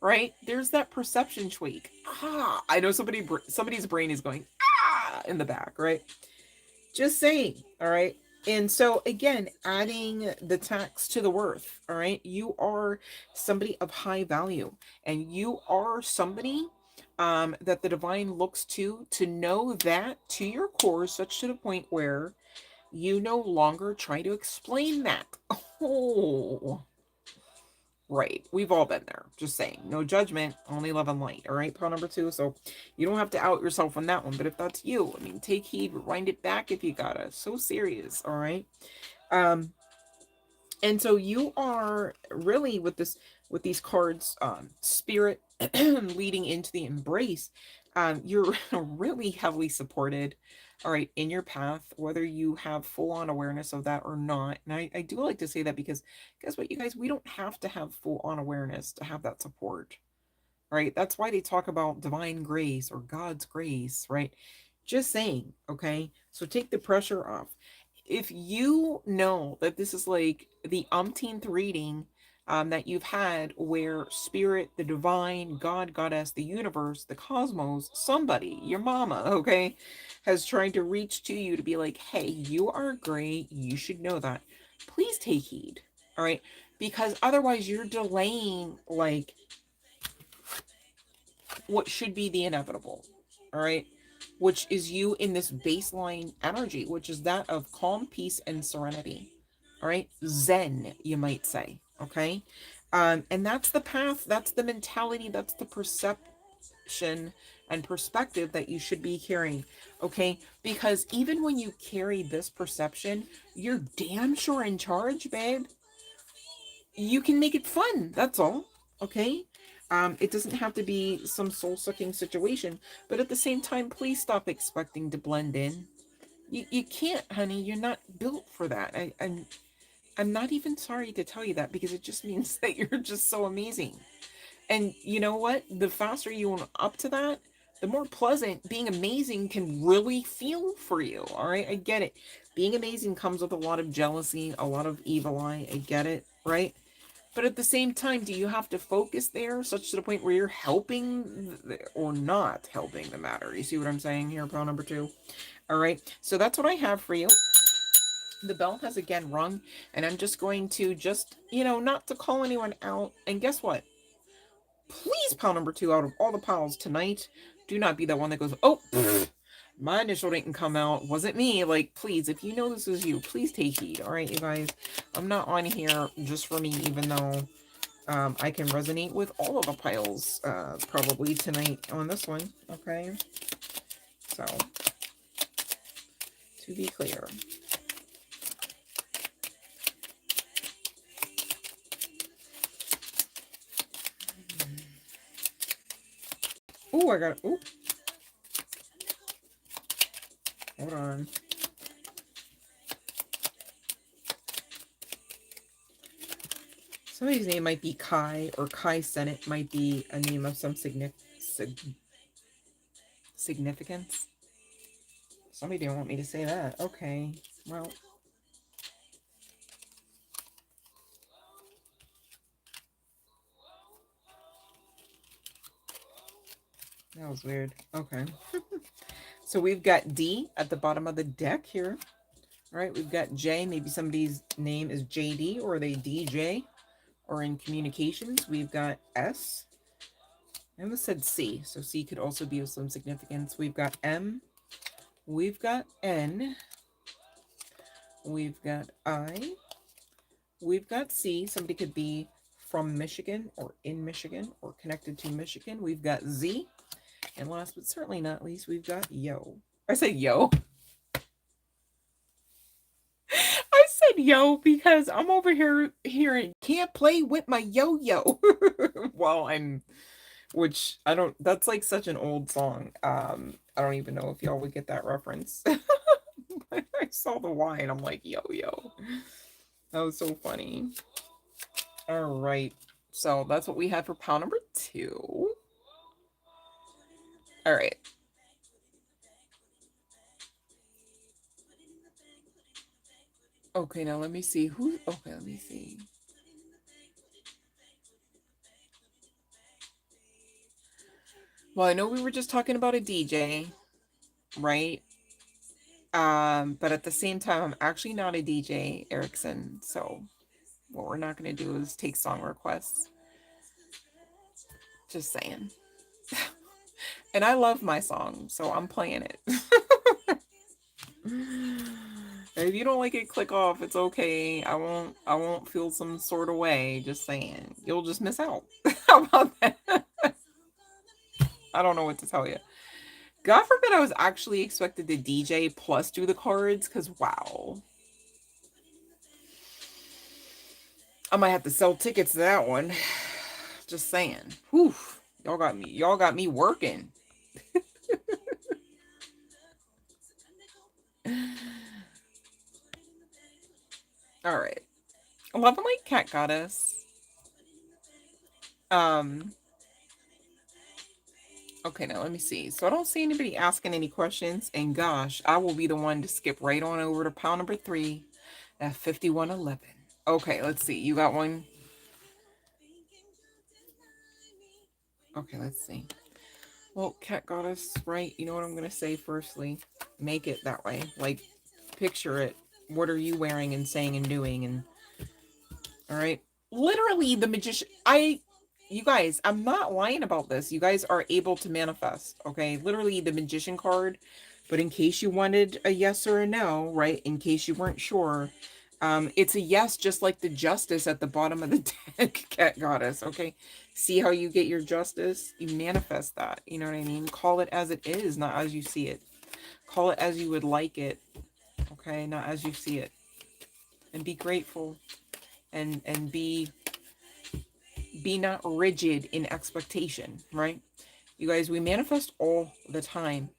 Right? There's that perception tweak. Ah, I know somebody's brain is going ah in the back, right? Just saying, all right? And so again, adding the tax to the worth, all right? You are somebody of high value, and you are somebody that the divine looks to know that to your core, such to the point where you no longer try to explain that. Oh, right. We've all been there. Just saying. No judgment, only love and light. All right, pile number 2. So you don't have to out yourself on that one. But if that's you, I mean, take heed, rewind it back if you gotta. So serious. All right. Um, and so you are really with these cards, spirit leading into the embrace. You're really heavily supported, all right, in your path, whether you have full-on awareness of that or not. And I do like to say that because guess what, you guys, we don't have to have full-on awareness to have that support, right? That's why they talk about divine grace or God's grace, right? Just saying, okay? So take the pressure off. If you know that this is like the umpteenth reading that you've had where spirit, the divine, God, goddess, the universe, the cosmos, somebody, your mama, okay, has tried to reach to you to be like, hey, you are great. You should know that. Please take heed. All right. Because otherwise you're delaying like what should be the inevitable. All right. Which is you in this baseline energy, which is that of calm, peace, and serenity. All right. Zen, you might say. Okay. And that's the path, that's the mentality, that's the perception and perspective that you should be carrying. Okay. Because even when you carry this perception, you're damn sure in charge, babe. You can make it fun. That's all. Okay. It doesn't have to be some soul-sucking situation, but at the same time, please stop expecting to blend in. You can't, honey. You're not built for that. I'm not even sorry to tell you that because it just means that you're just so amazing. And you know what? The faster you want up to that, the more pleasant being amazing can really feel for you. All right, I get it. Being amazing comes with a lot of jealousy, a lot of evil eye. I get it, right? But at the same time, do you have to focus there such to the point where you're helping or not helping the matter? You see what I'm saying here, pile number 2? All right. So that's what I have for you. The bell has again rung, and I'm just going to not to call anyone out. And guess what? Please, pile number 2 out of all the piles tonight, do not be that one that goes, oh, pfft, my initial didn't come out. Wasn't me. Like, please, if you know this is you, please take heed. All right, you guys. I'm not on here just for me, even though I can resonate with all of the piles probably tonight on this one. Okay. So, to be clear. Oh, I got it. Oh. Hold on. Somebody's name might be Kai, or Kai Senate might be a name of some significance. Somebody didn't want me to say that. Okay. Well. That was weird. Okay. So we've got D at the bottom of the deck here. All right, we've got J. Maybe somebody's name is JD, or they DJ, or in communications. We've got S. I almost said C, so C could also be of some significance. We've got M. We've got N. We've got I. We've got C. Somebody could be from Michigan, or in Michigan, or connected to Michigan. We've got Z. And last but certainly not least, we've got Yo. I said Yo. I said yo because I'm over here hearing can't play with my yo-yo while which I don't, that's like such an old song. I don't even know if y'all would get that reference. But I saw the Y and I'm like, yo-yo. That was so funny. All right. So that's what we had for pile number 2. All right. Okay, now let me see who. Okay, let me see. Well, I know we were just talking about a DJ, right? But at the same time, I'm actually not a DJ, Erickson. So what we're not going to do is take song requests. Just saying. And I love my song, so I'm playing it. If you don't like it, click off. It's okay. I won't feel some sort of way. Just saying. You'll just miss out. How about that? I don't know what to tell you. God forbid I was actually expected to DJ plus do the cards, because wow. I might have to sell tickets to that one. Just saying. Whew. Y'all got me working. All right. Love and Light Cat Goddess. Okay, now let me see. So I don't see anybody asking any questions, and gosh, I will be the one to skip right on over to pile number 3 at 5111. Okay, let's see. You got one? Okay, let's see. Well, Cat Goddess, right? You know what I'm going to say firstly? Make it that way. Like, picture it. What are you wearing and saying and doing? And, all right. Literally, the magician. You guys, I'm not lying about this. You guys are able to manifest, okay? Literally, the magician card. But in case you wanted a yes or a no, right? In case you weren't sure, it's a yes, just like the justice at the bottom of the deck, Cat Goddess, okay? See how you get your justice? You manifest that, you know what I mean? Call it as it is, not as you see it. Call it as you would like it, okay? Not as you see it. And be grateful and be not rigid in expectation, right? You guys, we manifest all the time,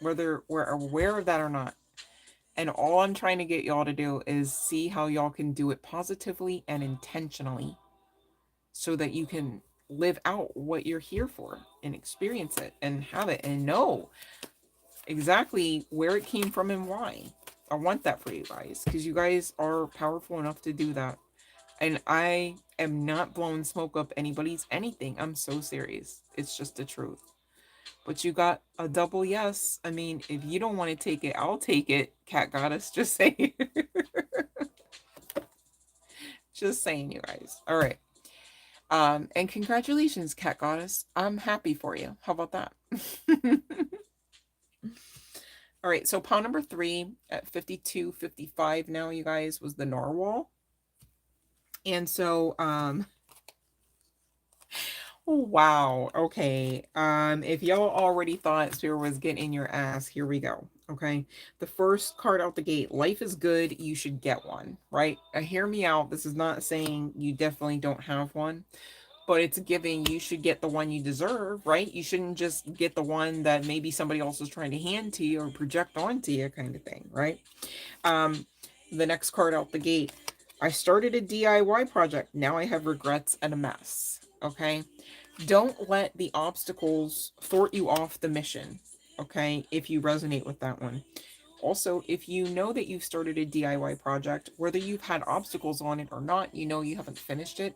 whether we're aware of that or not. And all I'm trying to get y'all to do is see how y'all can do it positively and intentionally so that you can live out what you're here for and experience it and have it and know exactly where it came from and why. I want that for you guys because you guys are powerful enough to do that. And I am not blowing smoke up anybody's anything. I'm so serious. It's just the truth. But you got a double yes. I mean, if you don't want to take it, I'll take it, Cat Goddess. Just saying. Just saying, you guys. All right. And congratulations, Cat Goddess. I'm happy for you. How about that? All right, so pile number 3 at 52.55 now, you guys, was the narwhal. And so, oh, wow. Okay. If y'all already thought Spirit was getting in your ass, here we go. Okay. The first card out the gate, life is good. You should get one, right? Hear me out. This is not saying you definitely don't have one, but it's giving you should get the one you deserve, right? You shouldn't just get the one that maybe somebody else is trying to hand to you or project onto you, kind of thing, right? The next card out the gate, I started a DIY project. Now I have regrets and a mess. Okay. Don't let the obstacles thwart you off the mission. Okay. If you resonate with that one. Also, if you know that you've started a DIY project, whether you've had obstacles on it or not, you know you haven't finished it,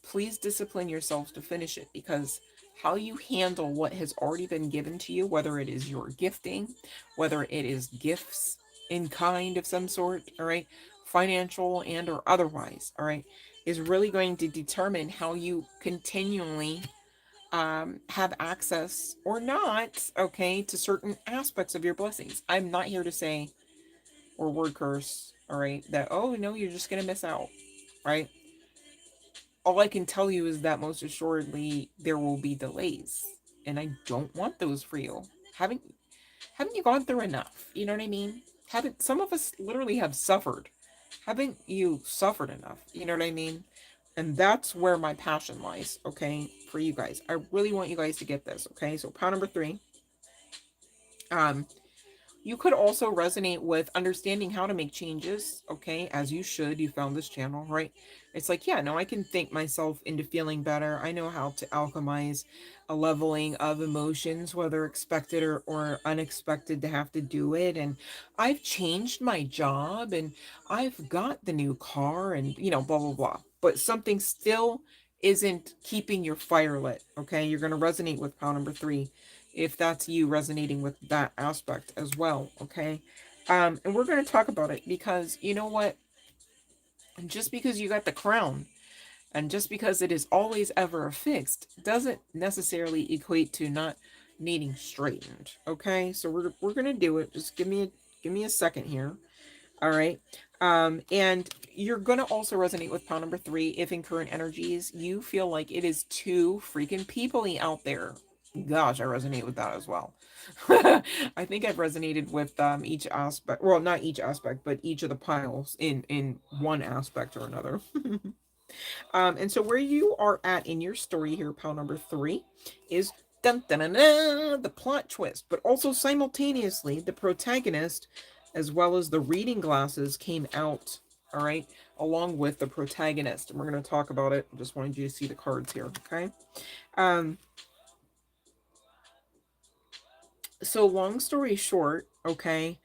please discipline yourself to finish it, because how you handle what has already been given to you, whether it is your gifting, whether it is gifts in kind of some sort, all right, financial and or otherwise, all right, is really going to determine how you continually have access or not, okay, to certain aspects of your blessings. I'm not here to say or word curse, all right, that, oh no, you're just gonna miss out, right? All I can tell you is that most assuredly there will be delays, and I don't want those for you. Haven't haven't you gone through enough? You know what I mean? Haven't some of us literally have suffered? Haven't you suffered enough? You know what I mean? And that's where my passion lies, okay, for you guys. I really want you guys to get this, okay? So pile number 3. You could also resonate with understanding how to make changes, okay, as you should. You found this channel, right? It's like, yeah, no, I can think myself into feeling better. I know how to alchemize a leveling of emotions, whether expected or unexpected, to have to do it. And I've changed my job and I've got the new car and, blah, blah, blah. But something still isn't keeping your fire lit, okay? You're going to resonate with pile number 3 if that's you resonating with that aspect as well, okay? And we're going to talk about it because you know what? Just because you got the crown and just because it is always ever fixed doesn't necessarily equate to not needing straightened, okay? So we're going to do it. Just give me a second here. All right. And you're going to also resonate with pile number 3 if in current energies you feel like it is too freaking peoply out there. Gosh, I resonate with that as well. I think I've resonated with each aspect. Well, not each aspect, but each of the piles in one aspect or another. And so where you are at in your story here, pile number 3, is dun, dun, dun, dun, the plot twist, but also simultaneously the protagonist as well as the reading glasses came out, all right, along with the protagonist. And we're going to talk about it. I just wanted you to see the cards here, okay? Um, so long story short, okay,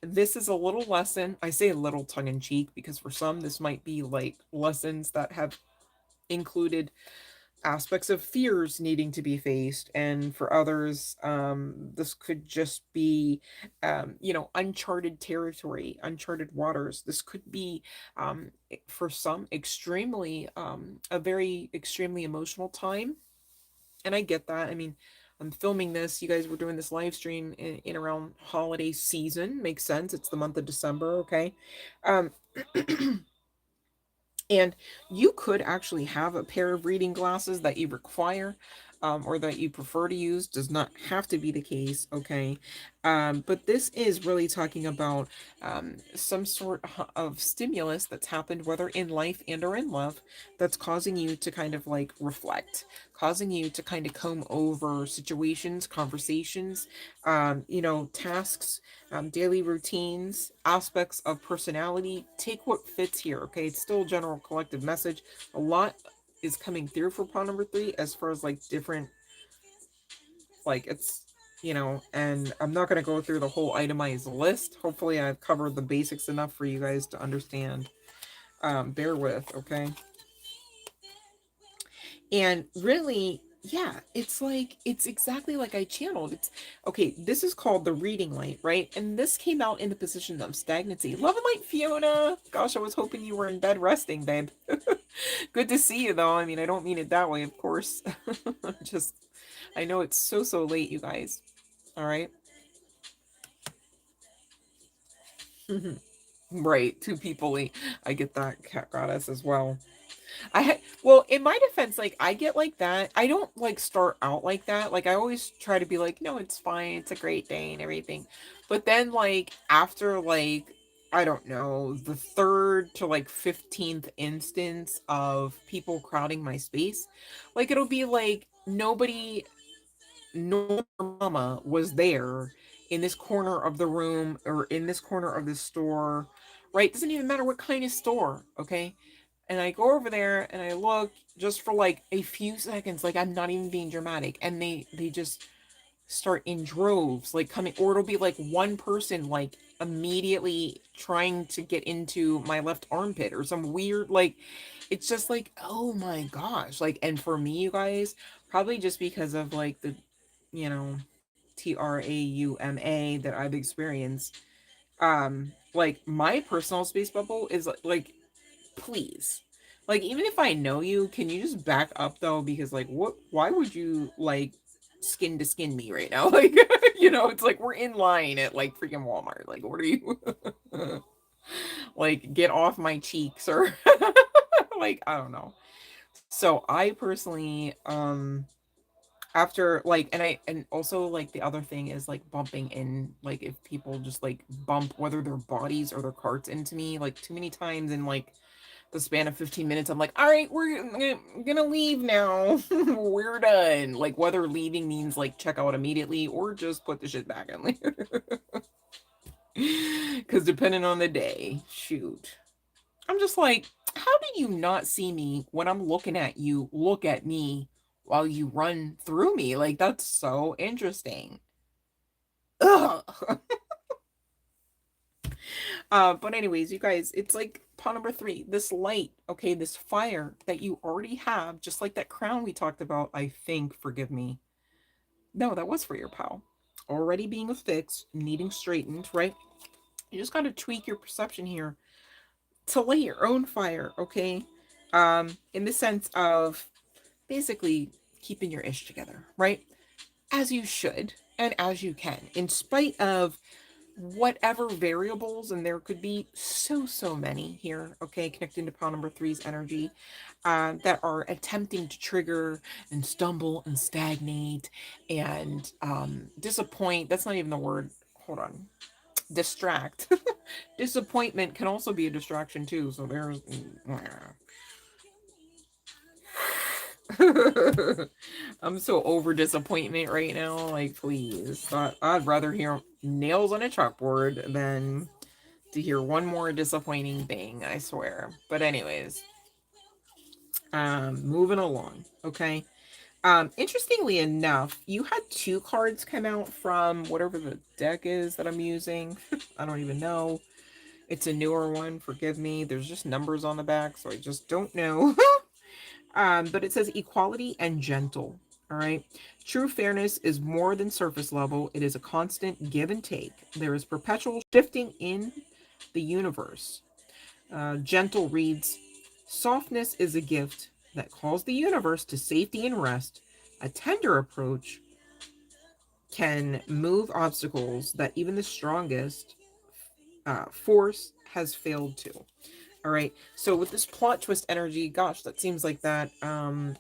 this is a little lesson. I say a little tongue in cheek because for some this might be like lessons that have included aspects of fears needing to be faced, and for others this could just be uncharted territory, uncharted waters. This could be for some extremely a very extremely emotional time, and I get that. I mean, I'm filming this, you guys were doing this live stream in around holiday season, makes sense, it's the month of December, okay? um And you could actually have a pair of reading glasses that you require, or that you prefer to use. Does not have to be the case, okay? But this is really talking about some sort of stimulus that's happened, whether in life and or in love, that's causing you to kind of like reflect, causing you to kind of comb over situations, conversations, tasks, daily routines, aspects of personality. Take what fits here, okay? It's still a general collective message. A lot is coming through for pawn number 3 as far as like different, like it's, and I'm not going to go through the whole itemized list. Hopefully I've covered the basics enough for you guys to understand. Bear with, okay? And really, yeah, it's like, it's exactly like I channeled. It's okay. This is called the reading light, right? And this came out in the position of stagnancy. Love and light, Fiona. Gosh, I was hoping you were in bed resting, babe. Good to see you, though. I mean, I don't mean it that way, of course. Just, I know it's so late, you guys. All right. Right, too peoply. I get that, cat goddess, as well. Well, in my defense, like I get like that. I don't like start out like that. Like I always try to be like, no, it's fine. It's a great day and everything. But then like after like I don't know, the third to like 15th instance of people crowding my space, like it'll be like nobody, nor mama was there in this corner of the room or in this corner of the store, right? Doesn't even matter what kind of store, okay? And I go over there and I look just for like a few seconds, like I'm not even being dramatic, and they just start in droves, like coming, or it'll be like one person like immediately trying to get into my left armpit or some weird, like it's just like, oh my gosh. Like, and for me, you guys, probably just because of like the, you know, trauma that I've experienced, like my personal space bubble is like please, like even if I know you, can you just back up though? Because like what, why would you like skin to skin me right now? Like it's like we're in line at like freaking Walmart. Like what are you like get off my cheeks, or like I don't know. So I personally after like, and also like the other thing is like bumping in, like if people just like bump whether their bodies or their carts into me like too many times, and like the span of 15 minutes, I'm like, all right, we're gonna leave now. We're done. Like, whether leaving means like check out immediately or just put the shit back in. Because depending on the day, shoot. I'm just like, how do you not see me when I'm looking at you? Look at me while you run through me. Like, that's so interesting. Ugh. But anyways, you guys, it's like pawn number 3, this light, okay, this fire that you already have, just like that crown we talked about, I think, forgive me. No, that was for your pal. Already being affixed, needing straightened, right? You just got to tweak your perception here to light your own fire, okay? In the sense of basically keeping your ish together, right? As you should and as you can, in spite of whatever variables, and there could be so many here, okay, connecting to pawn number 3's energy, that are attempting to trigger and stumble and stagnate and disappoint. That's not even the word. Hold on. Distract. Disappointment can also be a distraction too, so there's I'm so over disappointment right now. Like, please. I'd rather hear nails on a chalkboard than to hear one more disappointing thing, I swear. But anyways, moving along, okay? Interestingly enough, you had 2 cards come out from whatever the deck is that I'm using. I don't even know. It's a newer one, forgive me. There's just numbers on the back, so I just don't know. But it says equality and gentle. All right. True fairness is more than surface level. It is a constant give and take. There is perpetual shifting in the universe. Gentle reads, softness is a gift that calls the universe to safety and rest. A tender approach can move obstacles that even the strongest force has failed to. All right. So with this plot twist energy, gosh, that seems like that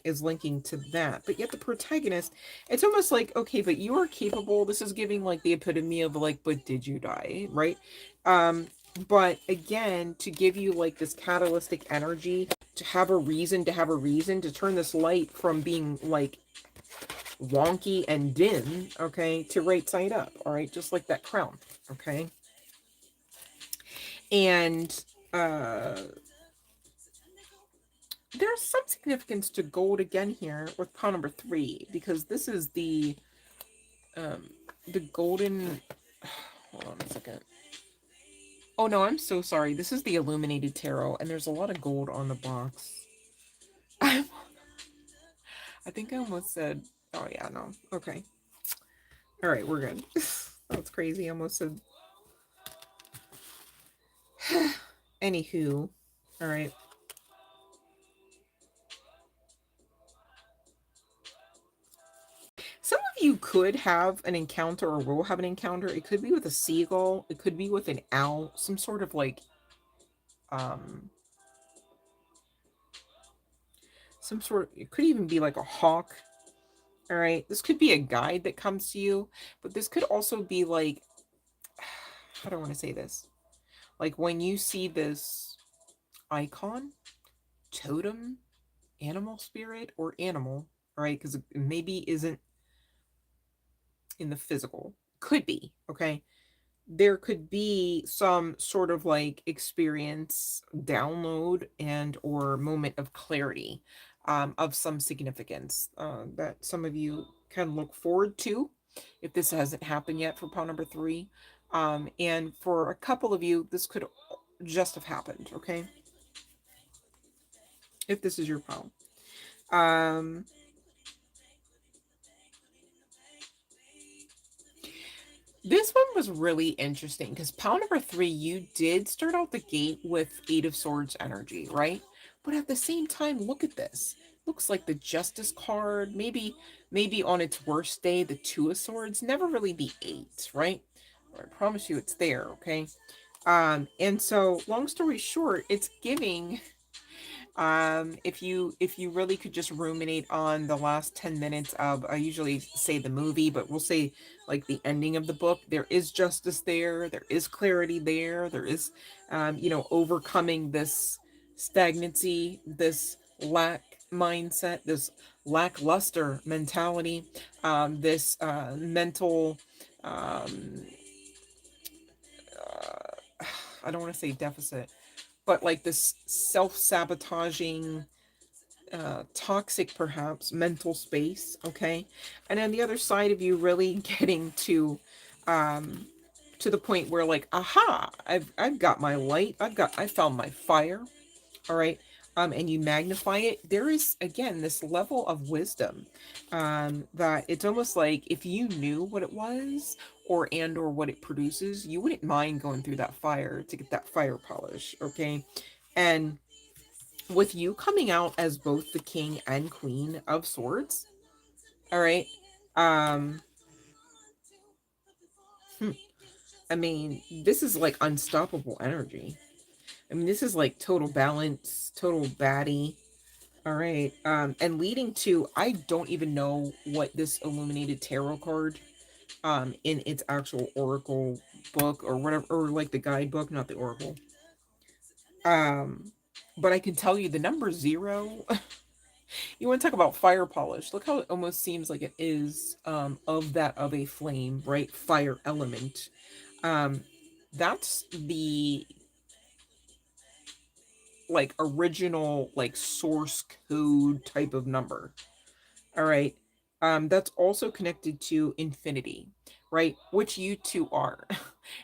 is linking to that. But yet the protagonist, it's almost like, okay, but you are capable. This is giving like the epitome of like, but did you die? Right. But again, to give you like this catalytic energy, to have a reason to turn this light from being like wonky and dim, okay, to right side up. All right. Just like that crown. Okay. And there's some significance to gold again here with pawn number 3, because this is the golden, hold on a second. Oh no, I'm so sorry. This is the illuminated tarot, and there's a lot of gold on the box. I think I almost said, oh yeah, no. Okay. All right, we're good. That's crazy. I almost said, anywho. All right. Some of you could have an encounter or will have an encounter. It could be with a seagull. It could be with an owl. Some sort of like, it could even be like a hawk. All right. This could be a guide that comes to you, but this could also be like, how do I want to say this? Like when you see this icon, totem, animal spirit, or animal, right? Because it maybe isn't in the physical. Could be, okay? There could be some sort of like experience, download, and or moment of clarity, of some significance, that some of you can look forward to if this hasn't happened yet for pawn number 3. And for a couple of you, this could just have happened, okay? If this is your pawn. This one was really interesting because pawn number 3, you did start out the gate with 8 of Swords energy, right? But at the same time, look at this. Looks like the Justice card, maybe on its worst day, the 2 of Swords, never really the 8, right? I promise you it's there, okay? And so long story short, it's giving, if you really could just ruminate on the last 10 minutes of, I usually say the movie, but we'll say like the ending of the book, there is justice there is clarity there is, overcoming this stagnancy, this lack mindset, this lackluster mentality, this mental, um, I don't want to say deficit, but like this self sabotaging, toxic perhaps mental space. Okay. And then the other side of you really getting um, to the point where like, aha, I've got my light. I found my fire. All right. And you magnify it. There is again this level of wisdom, that it's almost like if you knew what it was or what it produces, you wouldn't mind going through that fire to get that fire polish. Okay. And with you coming out as both the king and queen of swords, all right. Um, hmm, I mean, this is like unstoppable energy. I mean, this is like total balance, total baddie. All right. And leading to, I don't even know what this illuminated tarot card, in its actual oracle book or whatever, or like the guidebook, not the oracle. Um, but I can tell you the number zero. You want to talk about fire polish? Look how it almost seems like it is, of that of a flame, right? Fire element. Um, that's the like original like source code type of number. All right. That's also connected to infinity, right? Which you two are.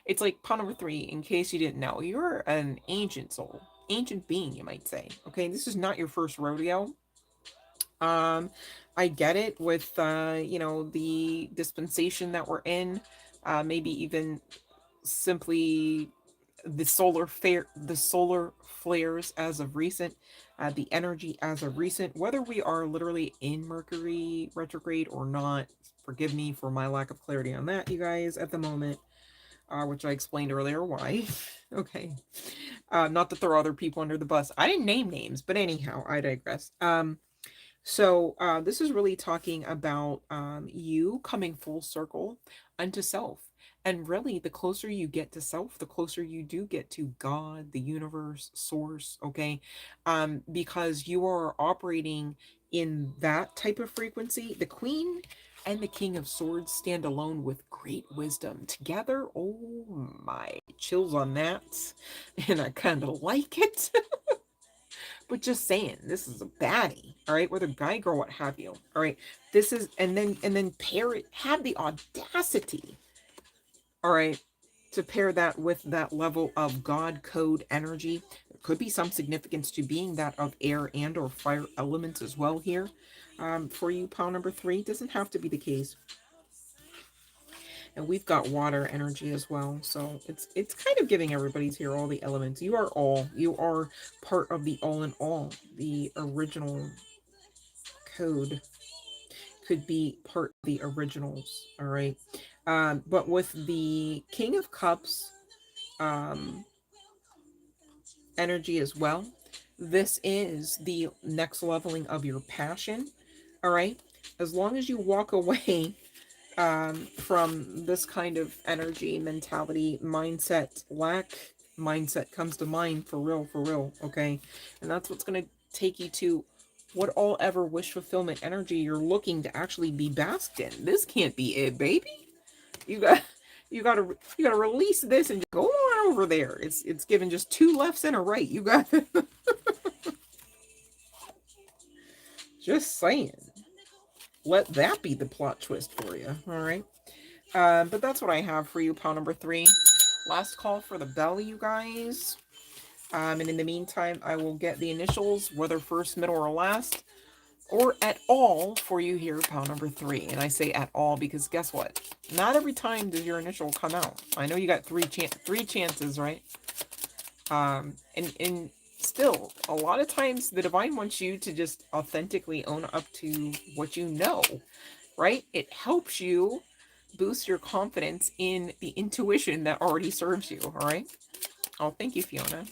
It's like pawn number three, in case you didn't know, you're an ancient soul, ancient being, you might say. Okay, this is not your first rodeo. Um, I get it with the dispensation that we're in, maybe even simply the solar flares as of recent, the energy as of recent, whether we are literally in Mercury retrograde or not. Forgive me for my lack of clarity on that, you guys, at the moment, which I explained earlier why. Okay. Not to throw other people under the bus. I didn't name names, but anyhow, I digress. So this is really talking about, you coming full circle unto self. And really, the closer you get to self, the closer you do get to God, the universe, source, okay? Because you are operating in that type of frequency. The Queen and the King of Swords stand alone with great wisdom. Together, oh my, chills on that. And I kind of like it. But just saying, this is a baddie, all right? Whether guy, girl, what have you, all right? This is, and then pair it, have the audacity, all right, to pair that with that level of God code energy. There could be some significance to being that of air and or fire elements as well here. For you, pile number three, doesn't have to be the case. And we've got water energy as well, so it's kind of giving everybody's here all the elements. You are part of the all in all. The original code could be part of the originals, all right. But with the King of Cups, um energy as well, this is the next leveling of your passion, all right. As long as you walk away, from this kind of energy, mentality, mindset, lack mindset comes to mind, for real, okay? And that's what's going to take you to what all ever wish fulfillment energy you're looking to actually be basked in. This can't be it, baby. You got you gotta release this and just go on over there. It's given just two lefts and a right. You got just saying. Let that be the plot twist for you. All right. But that's what I have for you, pile number three. Last call for the bell, you guys. And in the meantime, I will get the initials, whether first, middle, or last, or at all for you here, pile number three. And I say at all because guess what? Not every time does your initial come out. I know you got three chances, right? And still, a lot of times the divine wants you to just authentically own up to what you know, right? It helps you boost your confidence in the intuition that already serves you, all right? Oh, thank you, Fiona.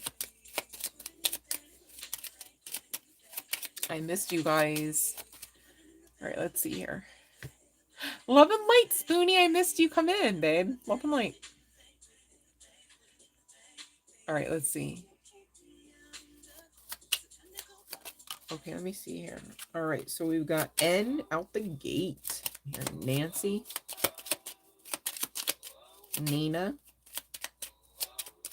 I missed you guys. All right, let's see here. Love and light, Spoonie. I missed you. Come in, babe. Love and light. All right, let's see. Okay, let me see here. All right, so we've got N out the gate. Here, Nancy. Nina.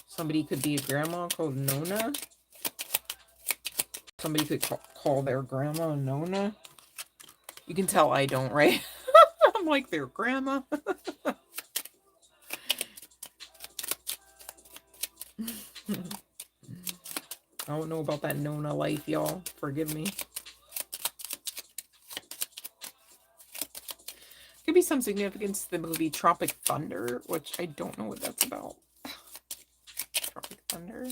Somebody could be a grandma called Nona. Somebody could call their grandma Nona. You can tell I don't, right? I'm like their grandma. I don't know about that Nona life, y'all. Forgive me. Could be some significance to the movie Tropic Thunder, which I don't know what that's about. Tropic Thunder.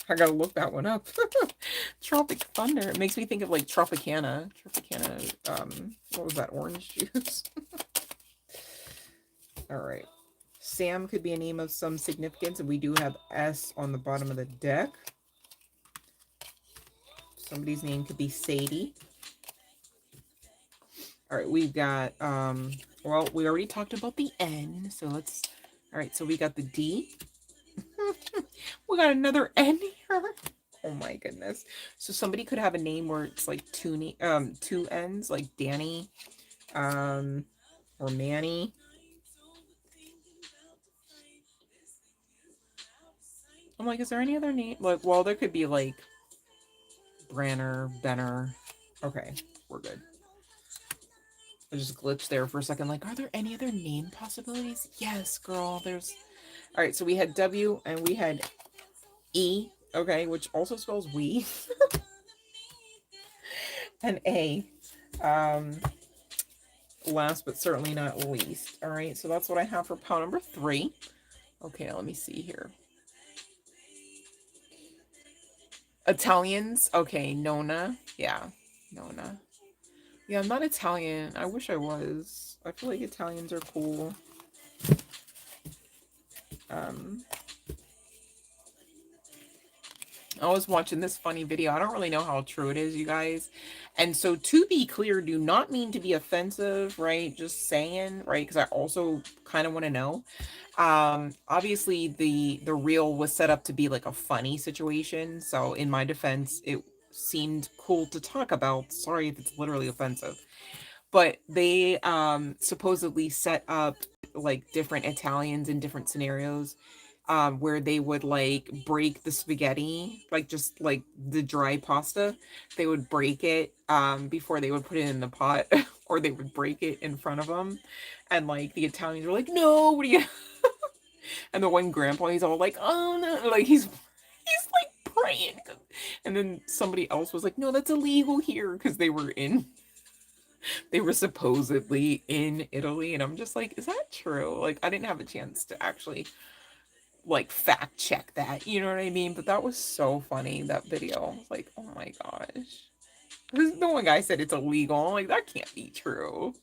I gotta look that one up. Tropic Thunder. It makes me think of like Tropicana. What was that? Orange juice. All right. Sam could be a name of some significance, and we do have S on the bottom of the deck. Somebody's name could be Sadie. All right, we've got, well, we already talked about the N, so let's, all right, so we got the D. We got another N here. Oh my goodness. So somebody could have a name where it's like two N's, like Danny, or Manny. I'm like, is there any other name? Like, well, there could be like Branner, Benner. Okay, we're good. I just glitched there for a second. Like, are there any other name possibilities? Yes, girl. There's. All right, so we had W and we had E. Okay, which also spells we. And A. Last but certainly not least. All right, so that's what I have for pile number 3. Okay, let me see here. Italians. Okay, Nona. Yeah, Nona. Yeah, I'm not Italian. I wish I was. I feel like Italians are cool. I was watching this funny video. I don't really know how true it is, you guys. And so to be clear, do not mean to be offensive, right? Just saying, right? Because I also kind of want to know. Obviously the reel was set up to be like a funny situation. So in my defense, it seemed cool to talk about. Sorry if it's literally offensive. But they supposedly set up like different Italians in different scenarios, where they would like break the spaghetti, like just like the dry pasta. They would break it before they would put it in the pot, or they would break it in front of them. And like the Italians were like, no, what are you? And the one grandpa, he's all like, oh no, like he's like praying. And then somebody else was like, no, that's illegal here, because they were supposedly in Italy. And I'm just like, is that true? Like, I didn't have a chance to actually like fact check that, you know what I mean? But that was so funny, that video. Like, oh my gosh. The one guy said it's illegal. I'm like, that can't be true.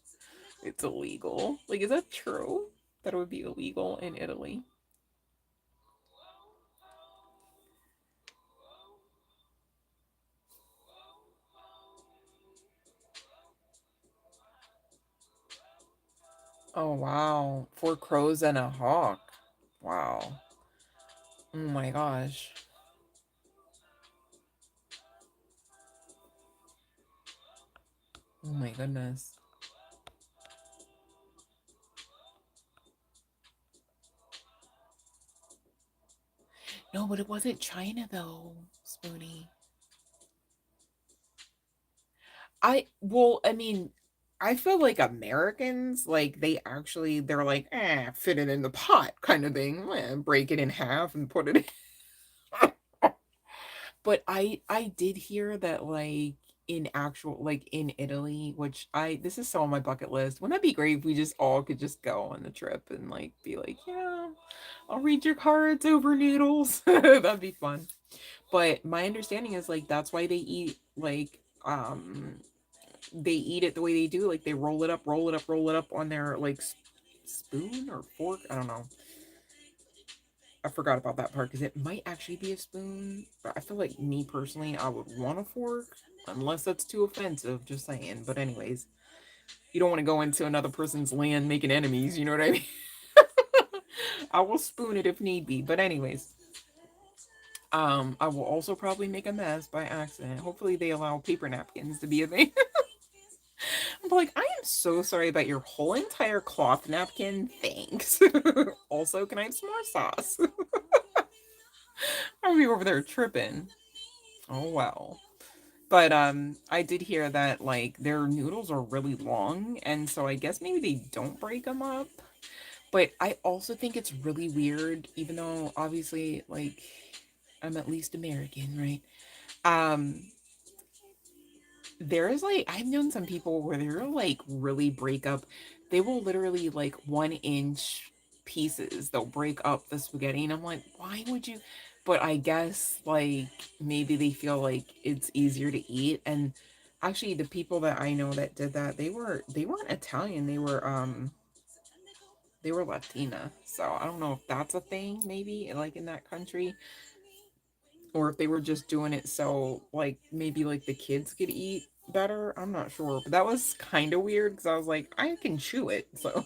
It's illegal. Like, is that true? That it would be illegal in Italy? Oh wow. 4 crows and a hawk. Wow. Oh my gosh. Oh my goodness. No, but it wasn't China though, Spoonie. I mean, I feel like Americans, like they're like, fit it in the pot kind of thing, break it in half and put it in. But I did hear that like in actual like in Italy, which this is so on my bucket list. Wouldn't that be great if we just all could just go on the trip and like be like, yeah, I'll read your cards over noodles. That'd be fun. But my understanding is like that's why they eat like they eat it the way they do. Like they roll it up, roll it up, roll it up on their like spoon or fork. I don't know. I forgot about that part because it might actually be a spoon. But I feel like me personally, I would want a fork unless that's too offensive. Just saying. But anyways, you don't want to go into another person's land making enemies. You know what I mean? I will spoon it if need be. But anyways, I will also probably make a mess by accident. Hopefully they allow paper napkins to be a thing. I'm like, I am so sorry about your whole entire cloth napkin. Thanks. Also, can I have some more sauce? I'll be over there tripping. Oh well. But I did hear that like their noodles are really long, and so I guess maybe they don't break them up. But I also think it's really weird, even though obviously like I'm at least American, right? Um, there's like I've known some people where they're like really break up. They will literally like 1 inch pieces. They'll break up the spaghetti, and I'm like, why would you? But I guess like maybe they feel like it's easier to eat. And actually, the people that I know that did that, they weren't Italian. They were Latina. So I don't know if that's a thing. Maybe like in that country, or if they were just doing it so like maybe like the kids could eat better. I'm not sure, but that was kind of weird because I was like, I can chew it. So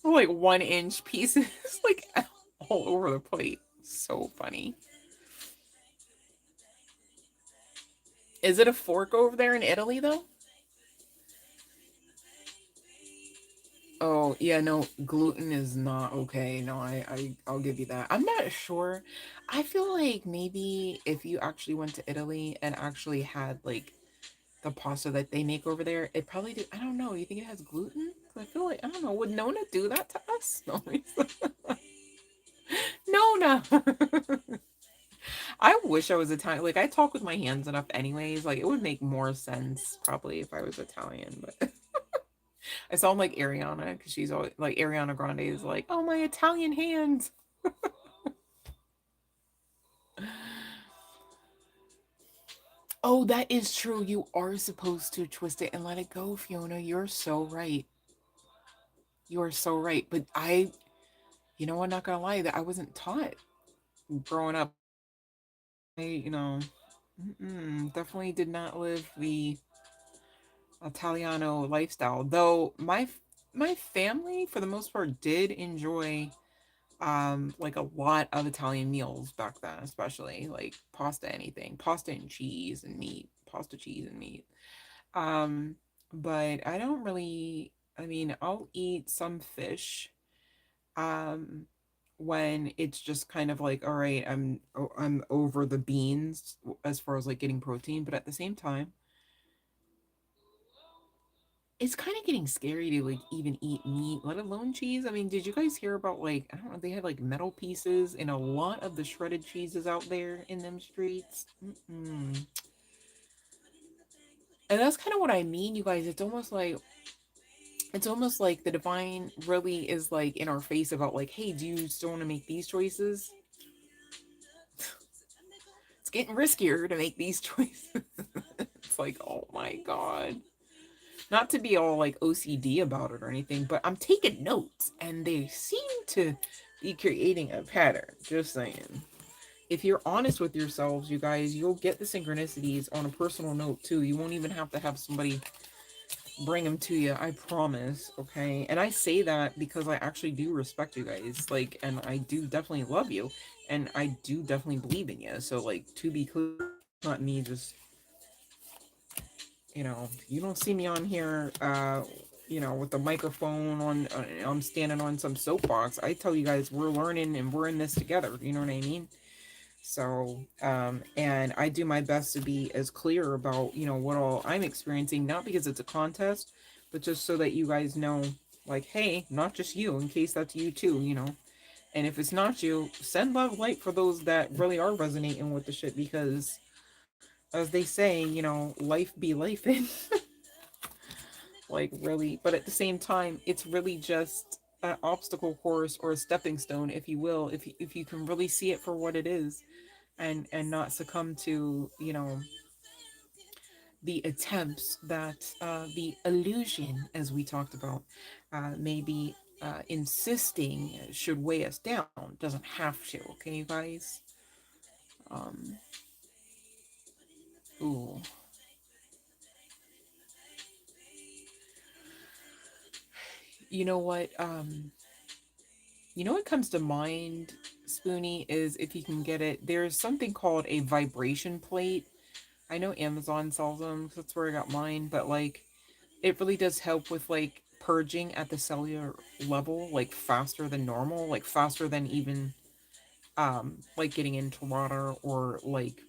like 1 inch pieces like all over the plate. So funny. Is it a fork over there in Italy though? Oh yeah, no, gluten is not okay. No, I'll give you that. I'm not sure. I feel like maybe if you actually went to Italy and actually had like the pasta that they make over there, it probably do. I don't know. You think it has gluten? 'Cause I feel like I don't know. Would Nona do that to us? No, Nona. I wish I was Italian. Like I talk with my hands enough, anyways. Like it would make more sense probably if I was Italian. But I sound like Ariana because she's always like Ariana Grande is like, oh my Italian hands. Oh, that is true. You are supposed to twist it and let it go, Fiona. You're so right. You are so right. But you know, I'm not gonna lie, that I wasn't taught growing up. Definitely did not live the Italiano lifestyle. Though my family, for the most part, did enjoy like a lot of Italian meals back then, especially like pasta and cheese and meat, pasta, cheese and meat. Um, but I don't really. I mean, I'll eat some fish um when it's just kind of like all right, I'm over the beans as far as like getting protein, but at the same time it's kind of getting scary to like even eat meat, let alone cheese. I mean, did you guys hear about like I don't know, they had like metal pieces in a lot of the shredded cheeses out there in them streets. Mm-mm. And that's kind of what I mean, you guys. It's almost like the divine really is like in our face about like, hey, do you still want to make these choices? It's getting riskier to make these choices. It's like, oh my god. Not to be all like OCD about it or anything, but I'm taking notes and they seem to be creating a pattern. Just saying. If you're honest with yourselves, you guys, you'll get the synchronicities on a personal note too. You won't even have to have somebody bring them to you. I promise. Okay. And I say that because I actually do respect you guys. Like, and I do definitely love you. And I do definitely believe in you. So, like, to be clear, not me just, you don't see me on here, with the microphone on, I'm standing on some soapbox. I tell you guys, we're learning and we're in this together. You know what I mean? So, and I do my best to be as clear about, what all I'm experiencing, not because it's a contest, but just so that you guys know, like, hey, not just you, in case that's you too. And if it's not you, send love light for those that really are resonating with the shit because, as they say, life be life in. Like, really. But at the same time, it's really just an obstacle course or a stepping stone, if you will, if you can really see it for what it is and not succumb to the attempts that the illusion, as we talked about, maybe insisting should weigh us down. Doesn't have to. Okay, you guys. um Ooh. You know what? You know what comes to mind, Spoonie, is if you can get it, there's something called a vibration plate. I know Amazon sells them 'cause that's where I got mine, but like it really does help with like purging at the cellular level, like faster than normal, like faster than even like getting into water or like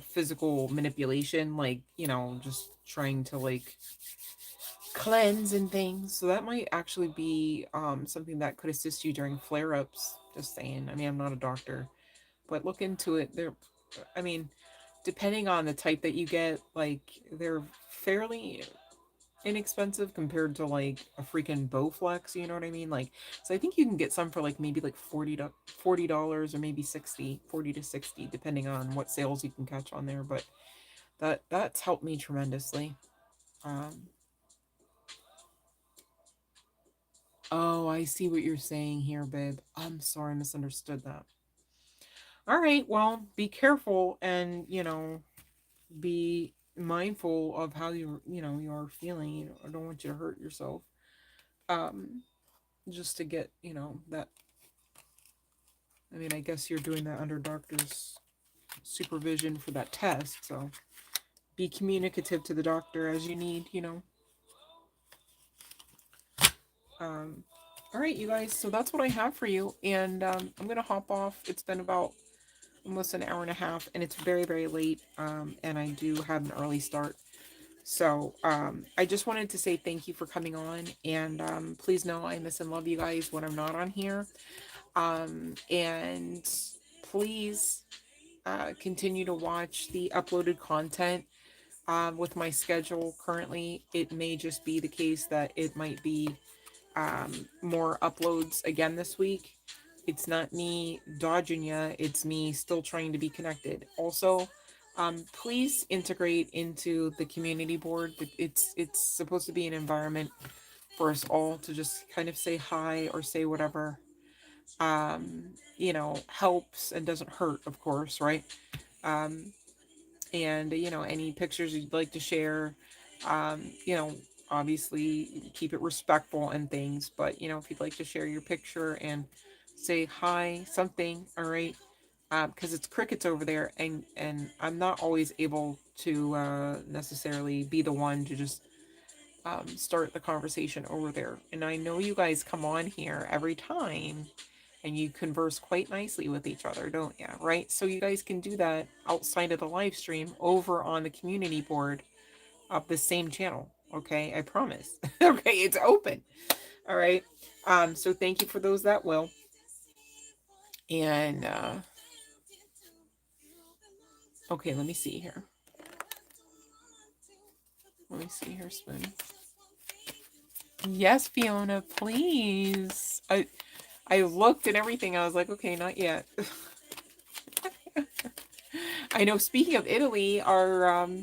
physical manipulation, like, you know, just trying to like cleanse and things. So that might actually be something that could assist you during flare-ups. Just saying. I mean, I'm not a doctor, but look into it. They're, I mean, depending on the type that you get, like they're fairly inexpensive compared to like a freaking Bowflex, you know what I mean? Like, so I think you can get some for like maybe like $40 or maybe 60, 40 to 60, depending on what sales you can catch on there. But that's helped me tremendously. Um, oh, I see what you're saying here, babe. I'm sorry, I misunderstood that. All right, well, be careful and, you know, be mindful of how you're feeling. You know, I don't want you to hurt yourself. Um, just to get, you know, that I mean, I guess you're doing that under doctor's supervision for that test, so be communicative to the doctor as you need, you know. Um, all right, you guys, so that's what I have for you, and I'm gonna hop off. It's been about almost an hour and a half, and it's very, very late, and I do have an early start. So I just wanted to say thank you for coming on, and please know I miss and love you guys when I'm not on here. And please continue to watch the uploaded content. With my schedule currently, it may just be the case that it might be more uploads again this week. It's not me dodging you, it's me still trying to be connected. Also, please integrate into the community board. It's supposed to be an environment for us all to just kind of say hi or say whatever you know, helps and doesn't hurt, of course, right? Um, and you know, any pictures you'd like to share, you know, obviously keep it respectful and things, but you know, if you'd like to share your picture and say hi, something, all right, because it's crickets over there, and I'm not always able to necessarily be the one to just start the conversation over there. And I know you guys come on here every time and you converse quite nicely with each other, don't you? Right? So you guys can do that outside of the live stream over on the community board of the same channel. Okay, I promise. Okay, it's open. All right. So thank you for those that will. And okay, let me see here. Let me see here, Spoon. Yes, Fiona, please. I looked and everything. I was like, okay, not yet. I know. Speaking of Italy, our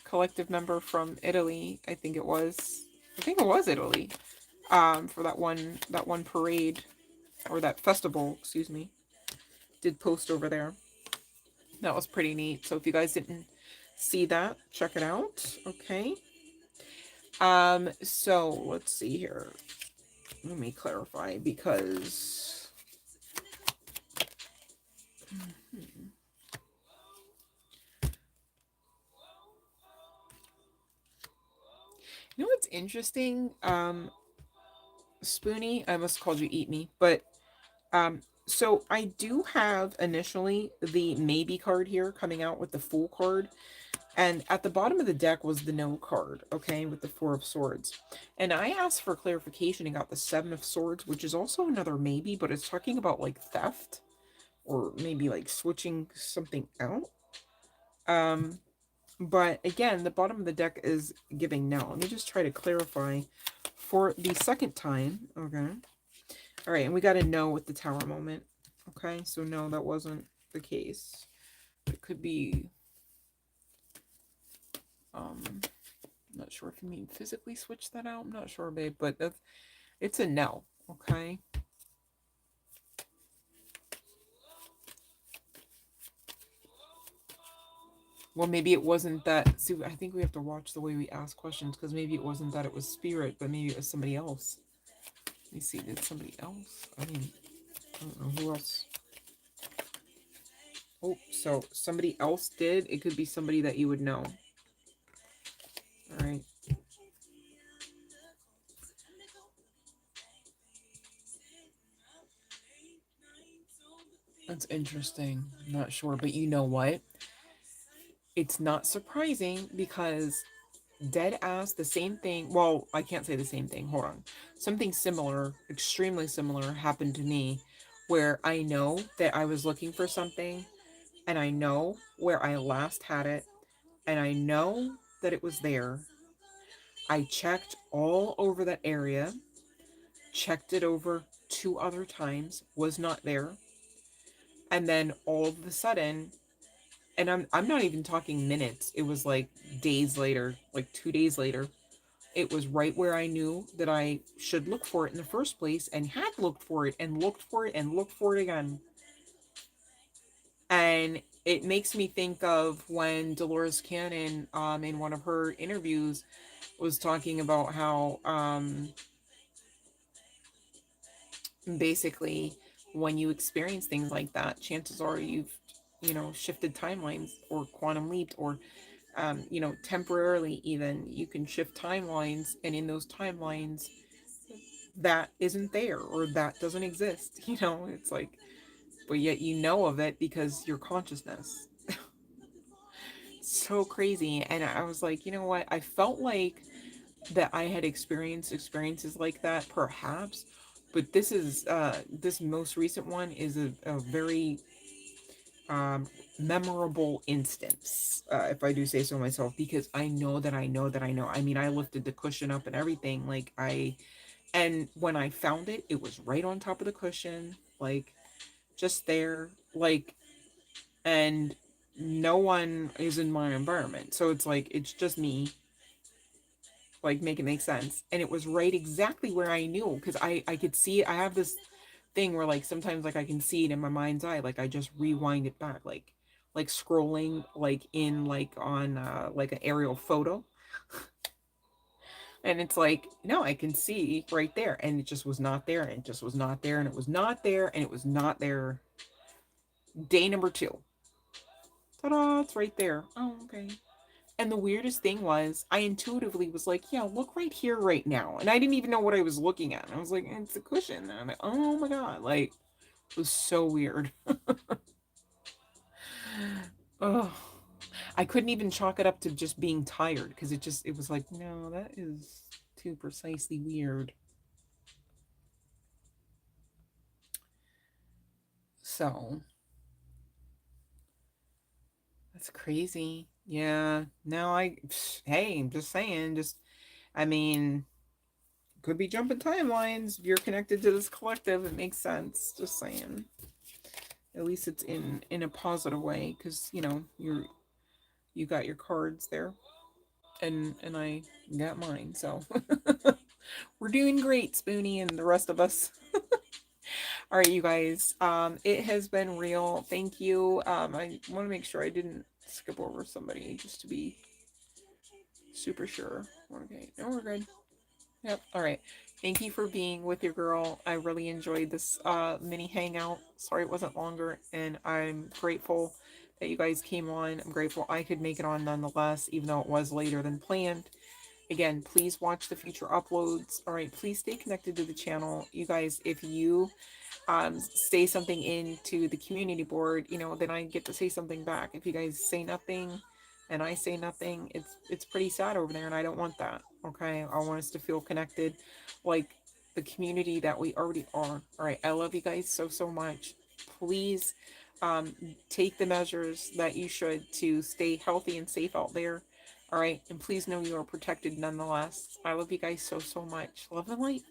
collective member from Italy, I think it was Italy, for that one parade or that festival, excuse me, did post over there. That was pretty neat. So if you guys didn't see that, check it out. Okay. So let's see here. Let me clarify because you know what's interesting? Spoonie, I must have called you Eat Me, but so I do have initially the maybe card here coming out with the full card. And at the bottom of the deck was the no card, okay, with the Four of Swords. And I asked for clarification and got the Seven of Swords, which is also another maybe, but it's talking about like theft or maybe like switching something out. Um, but again, the bottom of the deck is giving no. Let me just try to clarify for the second time. Okay. All right, and we got a no with the Tower moment. Okay, so no, that wasn't the case. It could be, I'm not sure if you mean physically switch that out. I'm not sure, babe, but it's a no. Okay. Well, maybe it wasn't that. See, I think we have to watch the way we ask questions because maybe it wasn't that it was spirit, but maybe it was somebody else. Let me see. Did somebody else? I mean, I don't know who else. Oh, so somebody else did. It could be somebody that you would know. All right. That's interesting. I'm not sure, but you know what? It's not surprising because dead ass the same thing. Well, I can't say the same thing. Hold on. Something similar, extremely similar, happened to me where I know that I was looking for something and I know where I last had it and I know that it was there. I checked all over that area, checked it over 2 other times, was not there. And then all of a sudden, and I'm not even talking minutes. It was like days later, like 2 days later. It was right where I knew that I should look for it in the first place and had looked for it and looked for it and looked for it again. And it makes me think of when Dolores Cannon in one of her interviews was talking about how basically when you experience things like that, chances are you've shifted timelines or quantum leaped or temporarily even you can shift timelines, and in those timelines that isn't there or that doesn't exist. It's like, but yet you know of it because your consciousness. So crazy. And I was like, you know what? I felt like that I had experienced experiences like that, perhaps. But this most recent one is a very memorable instance, if I do say so myself, because I know that I know that I know. I mean, I lifted the cushion up and everything. And when I found it, it was right on top of the cushion, like just there, like, and no one is in my environment. So it's like, it's just me, like, make it make sense. And it was right exactly where I knew because I could see it. I have this thing where, like, sometimes, like, I can see it in my mind's eye. Like, I just rewind it back, like scrolling, like, in, like, on, like, an aerial photo. And it's like, no, I can see right there. And it just was not there. And it just was not there. And it was not there. And it was not there. Day number 2. Ta-da, it's right there. Oh, okay. And the weirdest thing was, I intuitively was like, yeah, look right here right now. And I didn't even know what I was looking at. I was like, it's a cushion. And I'm like, oh my God. Like, it was so weird. Oh, I couldn't even chalk it up to just being tired because it was like, no, that is too precisely weird. So, that's crazy. Yeah. No, hey, I'm just saying, I mean, could be jumping timelines. If you're connected to this collective, it makes sense. Just saying. At least it's in a positive way because, you got your cards there and I got mine. So we're doing great, Spoonie and the rest of us. All right, you guys. It has been real. Thank you. I want to make sure I didn't skip over somebody just to be super sure. Okay, no, we're good. Yep. All right. Thank you for being with your girl. I really enjoyed this mini hangout. Sorry it wasn't longer, and I'm grateful that you guys came on. I'm grateful I could make it on nonetheless, even though it was later than planned. Again, please watch the future uploads. All right, please stay connected to the channel. You guys, if you say something into the community board, then I get to say something back. If you guys say nothing and I say nothing, it's pretty sad over there, and I don't want that. Okay, I want us to feel connected, like the community that we already are. All right, I love you guys so much. Please take the measures that you should to stay healthy and safe out there. All right, and please know you are protected nonetheless. I love you guys so much. Love and light.